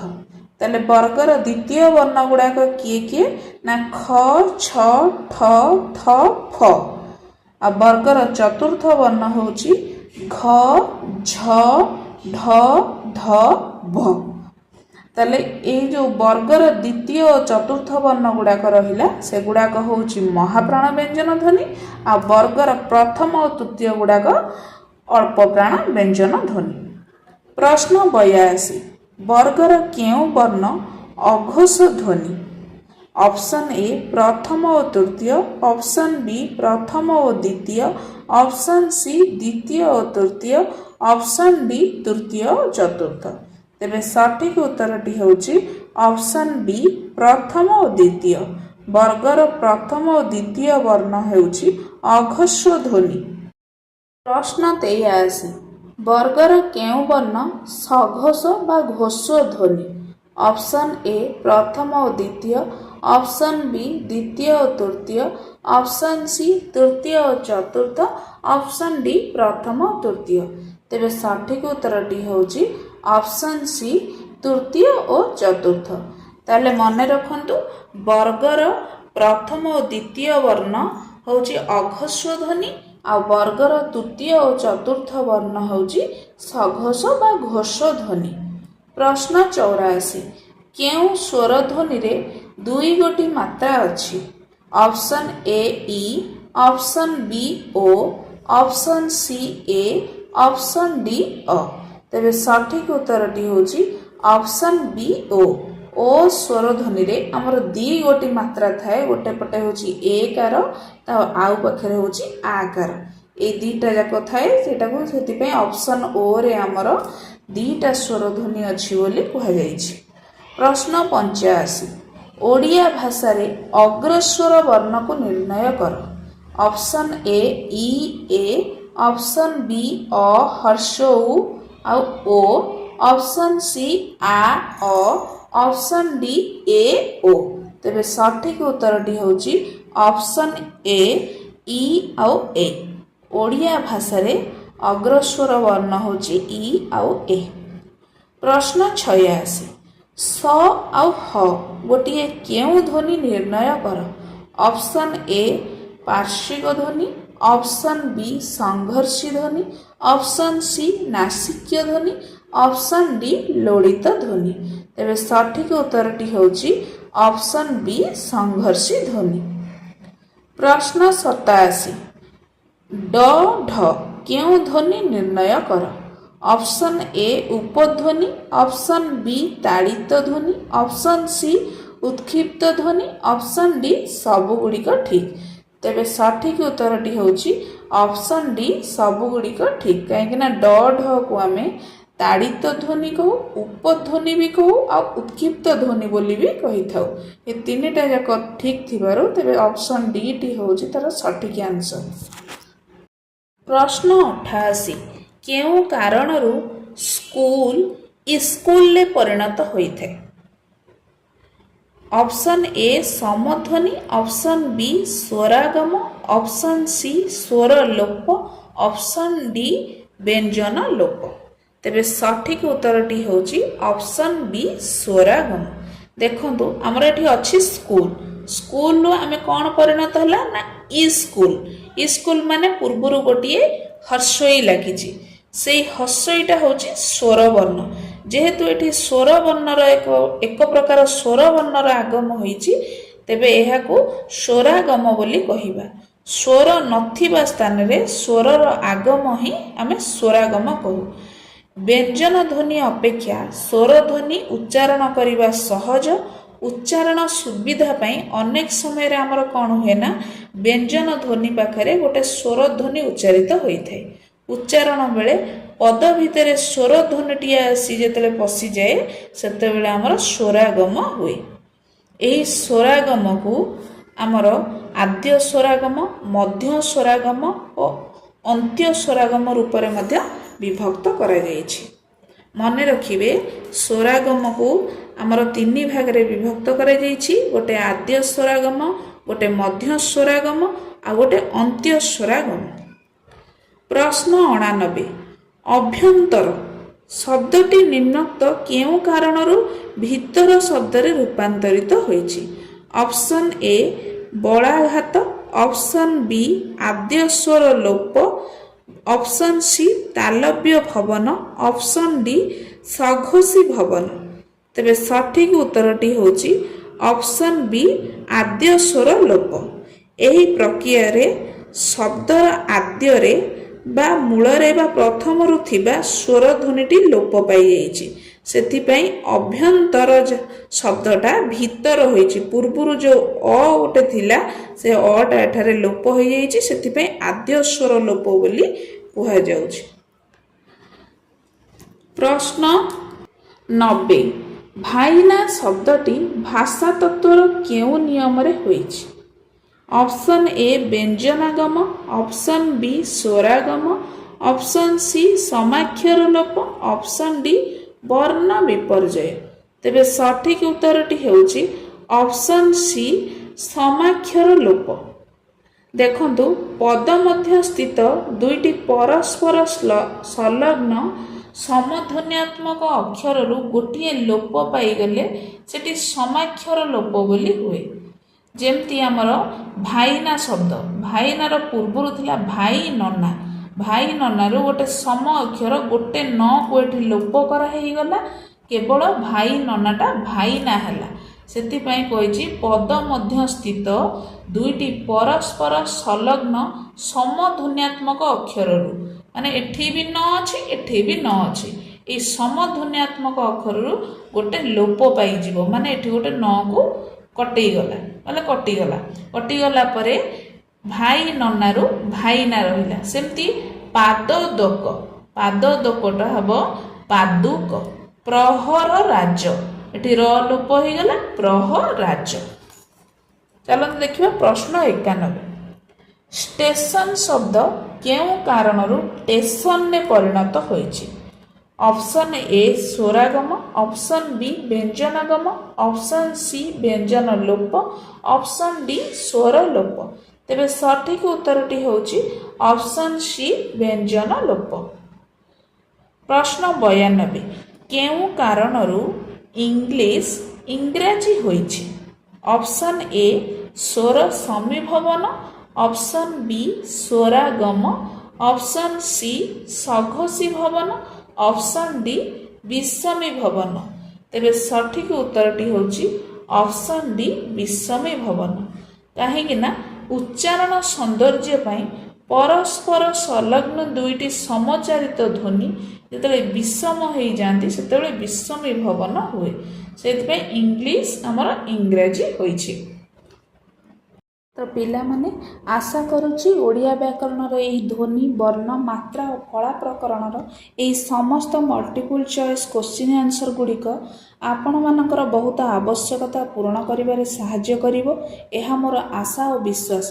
ताले वर्गर द्वितीय वर्ण गुड़ाक किए किए ना ख, छ, ठ, थ, फ। आ वर्गर चतुर्थ वर्ण होची घ, झ, ढ, ध, भ। ताले ए जो वर्गर द्वितीय और चतुर्थ वर्ण गुड़ाक रहिला से गुड़ाक होची महाप्राण व्यंजन ध्वनि। आ वर्गर प्रथम और तृतीय गुड़ाक अल्प प्राण व्यंजन ध्वनि। प्रश्न 82 ବର୍ଗର କେଉଁ ବର୍ଣ୍ଣ ଅଘୋଷ ଧ୍ୱନି? ଅପସନ୍ ଏ ପ୍ରଥମ ଓ ତୃତୀୟ, ଅପସନ୍ ବି ପ୍ରଥମ ଓ ଦ୍ୱିତୀୟ, ଅପସନ୍ ସି ଦ୍ୱିତୀୟ ଓ ତୃତୀୟ, ଅପସନ୍ ଡି ତୃତୀୟ ଓ ଚତୁର୍ଥ। ତେବେ ସଠିକ ଉତ୍ତରଟି ହେଉଛି ଅପସନ୍ ବି ପ୍ରଥମ ଓ ଦ୍ୱିତୀୟ। ବର୍ଗର ପ୍ରଥମ ଓ ଦ୍ୱିତୀୟ ବର୍ଣ୍ଣ ହେଉଛି ଅଘୋଷ ଧ୍ୱନି। ପ୍ରଶ୍ନ 83 ବର୍ଗର କେଉଁ ବର୍ଣ୍ଣ ସଘୋଷ ବା ଘୋଷ ଧ୍ୱନି? ଅପସନ୍ ଏ ପ୍ରଥମ ଓ ଦ୍ୱିତୀୟ, ଅପସନ୍ ବି ଦ୍ୱିତୀୟ ଓ ତୃତୀୟ, ଅପସନ୍ ସି ତୃତୀୟ ଓ ଚତୁର୍ଥ, ଅପସନ୍ ଡି ପ୍ରଥମ ଓ ତୃତୀୟ। ତେବେ ସଠିକ ଉତ୍ତରଟି ହେଉଛି ଅପସନ୍ ସି ତୃତୀୟ ଓ ଚତୁର୍ଥ। ତାହେଲେ ମନେ ରଖନ୍ତୁ ବର୍ଗର ପ୍ରଥମ ଓ ଦ୍ୱିତୀୟ ବର୍ଣ୍ଣ ହେଉଛି ଅଘୋଷ ଧ୍ୱନି ଆଉ ବର୍ଗର ତୃତୀୟ ଓ ଚତୁର୍ଥ ବର୍ଣ୍ଣ ହେଉଛି ସଘୋଷ ବା ଘୋଷ ଧ୍ୱନି। ପ୍ରଶ୍ନ 84 କେଉଁ ସ୍ୱର ଧ୍ୱନିରେ ଦୁଇ ଗୋଟି ମାତ୍ରା ଅଛି? Option A E, option B O, option C A, option D ଅ। ତେବେ ସଠିକ ଉତ୍ତରଟି ହେଉଛି ଅପସନ୍ ବି ଓ। ଓ ସ୍ୱର ଧ୍ୱନିରେ ଆମର ଦି ଗୋଟି ମାତ୍ରା ଥାଏ, ଗୋଟେ ପଟେ ହେଉଛି ଏ କାର ଆଉ ପାଖରେ ହେଉଛି ଆ କାର। এই ଦୁଇଟା ଯାକ ଥାଏ, ସେଇଟାକୁ ସେଥିପାଇଁ ଅପସନ୍ ଓରେ ଆମର ଦୁଇଟା ସ୍ୱର ଧ୍ୱନି ଅଛି ବୋଲି କୁହାଯାଇଛି। ପ୍ରଶ୍ନ 85 ଓଡ଼ିଆ ଭାଷାରେ ଅଗ୍ରସ୍ୱର ବର୍ଣ୍ଣକୁ ନିର୍ଣ୍ଣୟ କର। Option A E A, option B ଅ ହର୍ଷ ଉ ଆଉ ଓ, ଅପସନ୍ ସି ଆ ଅ, ଅପସନ୍ ଡି ଏ ଓ। ତେବେ ସଠିକ ଉତ୍ତରଟି ହେଉଛି ଅପସନ୍ ଏ ଇ ଆଉ ଏ। ଓଡ଼ିଆ ଭାଷାରେ ଅଗ୍ରସ୍ୱର ବର୍ଣ୍ଣ ହେଉଛି ଇ ଆଉ ଏ। ପ୍ରଶ୍ନ 86 ସ ଆଉ ହ ଗୋଟିଏ କେଉଁ ଧ୍ୱନି ନିର୍ଣ୍ଣୟ କର? ଅପସନ୍ ଏ ପାର୍ଶ୍ୱିକ ଧ୍ୱନି, ଅପସନ୍ ବି ସଂଘର୍ଷୀ ଧ୍ୱନି, ଅପସନ୍ ସି ନାସିକ୍ୟ ଧ୍ୱନି, ଅପସନ୍ ଡି ଲୋଡ଼ିତ ଧ୍ୱନି। ତେବେ ସଠିକ ଉତ୍ତରଟି ହେଉଛି ଅପସନ୍ ବି ସଂଘର୍ଷୀ ଧ୍ୱନି। ପ୍ରଶ୍ନ 87 ଡ ଢ କେଉଁ ଧ୍ୱନି ନିର୍ଣ୍ଣୟ କର? ଅପସନ୍ ଏ ଉପଧ୍ୱନି, ଅପସନ୍ ବି ତାଡ଼ିତ ଧ୍ୱନି, ଅପସନ୍ ସି ଉତ୍କ୍ଷିପ୍ତ ଧ୍ୱନି, ଅପସନ୍ ଡି ସବୁଗୁଡ଼ିକ ଠିକ୍। ତେବେ ସଠିକ ଉତ୍ତରଟି ହେଉଛି ଅପସନ୍ ଡି ସବୁଗୁଡ଼ିକ ଠିକ୍। କାହିଁକିନା ଡ ଢକୁ ଆମେ ତାଡ଼ିତ ଧ୍ୱନି କହୁ, ଉପଧ୍ୱନି ବି କହୁ ଆଉ ଉତ୍କ୍ଷିପ୍ତ ଧ୍ୱନି ବୋଲି ବି କହିଥାଉ। ଏ ତିନିଟା ଯାକ ଠିକ୍ ଥିବାରୁ ତେବେ ଅପସନ୍ ଡିଟି ହେଉଛି ତାର ସଠିକ ଆନ୍ସର। ପ୍ରଶ୍ନ 88 କେଉଁ କାରଣରୁ ସ୍କୁଲ ଇସ୍କୁଲରେ ପରିଣତ ହୋଇଥାଏ? ଅପସନ୍ ଏ ସମଧ୍ୱନି, ଅପସନ୍ ବି ସ୍ୱରାଗମ, ଅପସନ୍ ସି ସ୍ୱର ଲୋପ, ଅପସନ୍ ଡି ବ୍ୟଞ୍ଜନ ଲୋପ। ତେବେ ସଠିକ ଉତ୍ତରଟି ହେଉଛି ଅପସନ୍ ବି ସ୍ୱରାଗମ। ଦେଖନ୍ତୁ ଆମର ଏଠି ଅଛି ସ୍କୁଲ, ସ୍କୁଲରୁ ଆମେ କ'ଣ ପରିଣତ ହେଲା ନା ଇସ୍କୁଲ। ଇସ୍କୁଲ ମାନେ ପୂର୍ବରୁ ଗୋଟିଏ ହର୍ଷଇ ଲାଗିଛି, ସେଇ ହର୍ଷଇଟା ହେଉଛି ସ୍ୱରବର୍ଣ୍ଣ। ଯେହେତୁ ଏଠି ସ୍ୱରବର୍ଣ୍ଣର ଏକ ପ୍ରକାର ସ୍ୱରବର୍ଣ୍ଣର ଆଗମ ହୋଇଛି, ତେବେ ଏହାକୁ ସ୍ୱରାଗମ ବୋଲି କହିବା। ସ୍ୱର ନଥିବା ସ୍ଥାନରେ ସ୍ୱରର ଆଗମ ହିଁ ଆମେ ସ୍ୱରାଗମ କହୁ। ବ୍ୟଞ୍ଜନ ଧ୍ୱନି ଅପେକ୍ଷା ସ୍ୱର ଧ୍ୱନି ଉଚ୍ଚାରଣ କରିବା ସହଜ। ଉଚ୍ଚାରଣ ସୁବିଧା ପାଇଁ ଅନେକ ସମୟରେ ଆମର କ'ଣ ହୁଏ ନା ବ୍ୟଞ୍ଜନ ଧ୍ୱନି ପାଖରେ ଗୋଟେ ସ୍ୱର ଧ୍ୱନି ଉଚ୍ଚାରିତ ହୋଇଥାଏ। ଉଚ୍ଚାରଣ ବେଳେ ପଦ ଭିତରେ ସ୍ୱର ଧ୍ୱନିଟିଏ ଆସି ଯେତେବେଳେ ପଶିଯାଏ ସେତେବେଳେ ଆମର ସ୍ୱରାଗମ ହୁଏ। ଏହି ସ୍ୱରାଗମକୁ ଆମର ଆଦ୍ୟ ସ୍ୱରାଗମ, ମଧ୍ୟ ସ୍ୱରାଗମ ଓ ଅନ୍ତ୍ୟ ସ୍ୱରାଗମ ରୂପରେ ମଧ୍ୟ ବିଭକ୍ତ କରାଯାଇଛି। ମନେ ରଖିବେ ସ୍ୱରାଗମକୁ ଆମର ତିନି ଭାଗରେ ବିଭକ୍ତ କରାଯାଇଛି। ଗୋଟେ ଆଦ୍ୟ ସ୍ୱରାଗମ, ଗୋଟେ ମଧ୍ୟ ସ୍ୱରାଗମ ଆଉ ଗୋଟେ ଅନ୍ତ୍ୟ ସ୍ୱରାଗମ। ପ୍ରଶ୍ନ 89 ଅଭ୍ୟନ୍ତର ଶବ୍ଦଟି ନିମ୍ନୋକ୍ତ କେଉଁ କାରଣରୁ ଭିତର ଶବ୍ଦରେ ରୂପାନ୍ତରିତ ହୋଇଛି? ଅପସନ୍ ଏ ବଳାଘାତ, ଅପସନ୍ ବି ଆଦ୍ୟ ସ୍ୱର ଲୋପ, ଅପସନ୍ ସି ତାଲବ୍ୟ ଭବନ, ଅପସନ୍ ଡି ସଘୋଷୀ ଭବନ। ତେବେ ସଠିକ ଉତ୍ତରଟି ହେଉଛି ଅପସନ୍ ବି ଆଦ୍ୟ ସ୍ୱର ଲୋପ। ଏହି ପ୍ରକ୍ରିୟାରେ ଶବ୍ଦର ଆଦ୍ୟରେ ବା ମୂଳରେ ବା ପ୍ରଥମରୁ ଥିବା ସ୍ୱର ଧ୍ୱନିଟି ଲୋପ ପାଇଯାଇଛି। ସେଥିପାଇଁ ଅଭ୍ୟନ୍ତର ଶବ୍ଦଟା ଭିତର ହୋଇଛି। ପୂର୍ବରୁ ଯେଉଁ ଗୋଟେ ଥିଲା ସେ ଟା ଏଠାରେ ଲୋପ ହୋଇଯାଇଛି, ସେଥିପାଇଁ ଆଦ୍ୟ ସ୍ୱର ଲୋପ ବୋଲି କୁହାଯାଉଛି। ପ୍ରଶ୍ନ 90 ଭାଇନା ଶବ୍ଦଟି ଭାଷା ତତ୍ତ୍ୱର କେଉଁ ନିୟମରେ ହୋଇଛି? ଅପସନ୍ ଏ ବ୍ୟଞ୍ଜନାଗମ, ଅପସନ୍ ବି ସ୍ୱରାଗମ, ଅପସନ୍ ସି ସମାକ୍ଷର ଲୋପ, ଅପସନ୍ ଡି ବର୍ଣ୍ଣ ବିପର୍ଯ୍ୟୟ। ତେବେ ସଠିକ ଉତ୍ତରଟି ହେଉଛି ଅପସନ୍ ସି ସମାକ୍ଷର ଲୋପ। ଦେଖନ୍ତୁ, ପଦ ମଧ୍ୟ ସ୍ଥିତ ଦୁଇଟି ପରସ୍ପର ସଂଲଗ୍ନ ସମଧ୍ୱନ୍ୟାତ୍ମକ ଅକ୍ଷରରୁ ଗୋଟିଏ ଲୋପ ପାଇଗଲେ ସେଠି ସମାକ୍ଷର ଲୋପ ବୋଲି ହୁଏ। ଯେମିତି ଆମର ଭାଇନା ଶବ୍ଦ, ଭାଇନାର ପୂର୍ବରୁ ଥିଲା ଭାଇ ନନା, ଭାଇ ନନାରୁ ଗୋଟେ ସମ ଅକ୍ଷର ଗୋଟେ ନକୁ ଏଠି ଲୋପ କରା ହେଇଗଲା, କେବଳ ଭାଇ ନନାଟା ଭାଇନା ହେଲା। ସେଥିପାଇଁ କହିଛି ପଦ ମଧ୍ୟ ସ୍ଥିତ ଦୁଇଟି ପରସ୍ପର ସଂଲଗ୍ନ ସମଧ୍ୱନ୍ୟାତ୍ମକ ଅକ୍ଷରରୁ, ମାନେ ଏଠି ବି ନ ଅଛି ଏଠି ବି ନ ଅଛି, ଏଇ ସମଧ୍ୱନ୍ୟାତ୍ମକ ଅକ୍ଷରରୁ ଗୋଟେ ଲୋପ ପାଇଯିବ, ମାନେ ଏଠି ଗୋଟେ ନକୁ କଟେଇଗଲା, ମାନେ କଟିଗଲା ପରେ ଭାଇ ନନାରୁ ଭାଇନା ରହିଲା। ସେମିତି ପାଦୋଦକ, ପାଦୋଦକଟା ହେବ ପାଦୁକ। ପ୍ରହର ରାଜ, ଏଠି ର ଲୋପ ହେଇଗଲା, ପ୍ରହରାଜ। ଚାଲନ୍ତୁ ଦେଖିବା ପ୍ରଶ୍ନ 91 ଷ୍ଟେସନ ଶବ୍ଦ କେଉଁ କାରଣରୁ ଷ୍ଟେସନରେ ପରିଣତ ହୋଇଛି? ଅପସନ୍ ଏ ସ୍ୱରାଗମ, ଅପସନ୍ ବି ବ୍ୟଞ୍ଜନାଗମ, ଅପସନ୍ ସି ବ୍ୟଞ୍ଜନ ଲୋପ, ଅପସନ୍ ଡି ସ୍ୱର ଲୋପ। ତେବେ ସଠିକ ଉତ୍ତରଟି ହେଉଛି ଅପସନ୍ ସି ବ୍ୟଞ୍ଜନ ଲୋପ। ପ୍ରଶ୍ନ 92 କେଉଁ କାରଣରୁ ଇଂରାଜୀ ହୋଇଛି? ଅପସନ୍ ଏ ସ୍ୱର ସମୀଭବନ, ଅପସନ୍ ବି ସ୍ୱରାଗମ, ଅପସନ୍ ସି ସଘୋଷୀ ଭବନ, ଅପସନ୍ ଡି ବିଷମୀ ଭବନ। ତେବେ ସଠିକ ଉତ୍ତରଟି ହେଉଛି ଅପସନ୍ ଡି ବିଷମୀ ଭବନ। କାହିଁକି ନା ଉଚ୍ଚାରଣ ସୌନ୍ଦର୍ଯ୍ୟ ପାଇଁ ପରସ୍ପର ସଂଲଗ୍ନ ଦୁଇଟି ସମଚାରିତ ଧ୍ୱନି ଯେତେବେଳେ ବିଷମ ହେଇଯାଆନ୍ତି ସେତେବେଳେ ବିଷମୀ ଭବନ ହୁଏ। ସେଥିପାଇଁ ଆମର ଇଂରାଜୀ ହୋଇଛି। ତ ପିଲାମାନେ, ଆଶା କରୁଛି ଓଡ଼ିଆ ବ୍ୟାକରଣର ଏହି ଧ୍ୱନି, ବର୍ଣ୍ଣ, ମାତ୍ରା ଓ ଫଳା ପ୍ରକରଣର ଏହି ସମସ୍ତ ମଲ୍ଟିପୁଲ୍ ଚଏସ୍ କୋଶ୍ଚିନ୍ ଆନ୍ସର ଗୁଡ଼ିକ ଆପଣମାନଙ୍କର ବହୁତ ଆବଶ୍ୟକତା ପୂରଣ କରିବାରେ ସାହାଯ୍ୟ କରିବ, ଏହା ମୋର ଆଶା ଓ ବିଶ୍ୱାସ।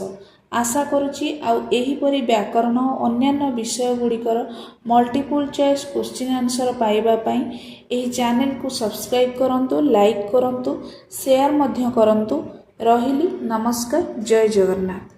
ଆଶା କରୁଛି ଆଉ ଏହିପରି ବ୍ୟାକରଣ ଓ ଅନ୍ୟାନ୍ୟ ବିଷୟ ଗୁଡ଼ିକର ମଲ୍ଟିପୁଲ୍ ଚଏସ୍ କୋଶ୍ଚିନ୍ ଆନ୍ସର ପାଇବା ପାଇଁ ଏହି ଚ୍ୟାନେଲକୁ ସବସ୍କ୍ରାଇବ୍ କରନ୍ତୁ, ଲାଇକ୍ କରନ୍ତୁ, ସେୟାର ମଧ୍ୟ କରନ୍ତୁ। ରହିଲି, ନମସ୍କାର, ଜୟ ଜଗନ୍ନାଥ।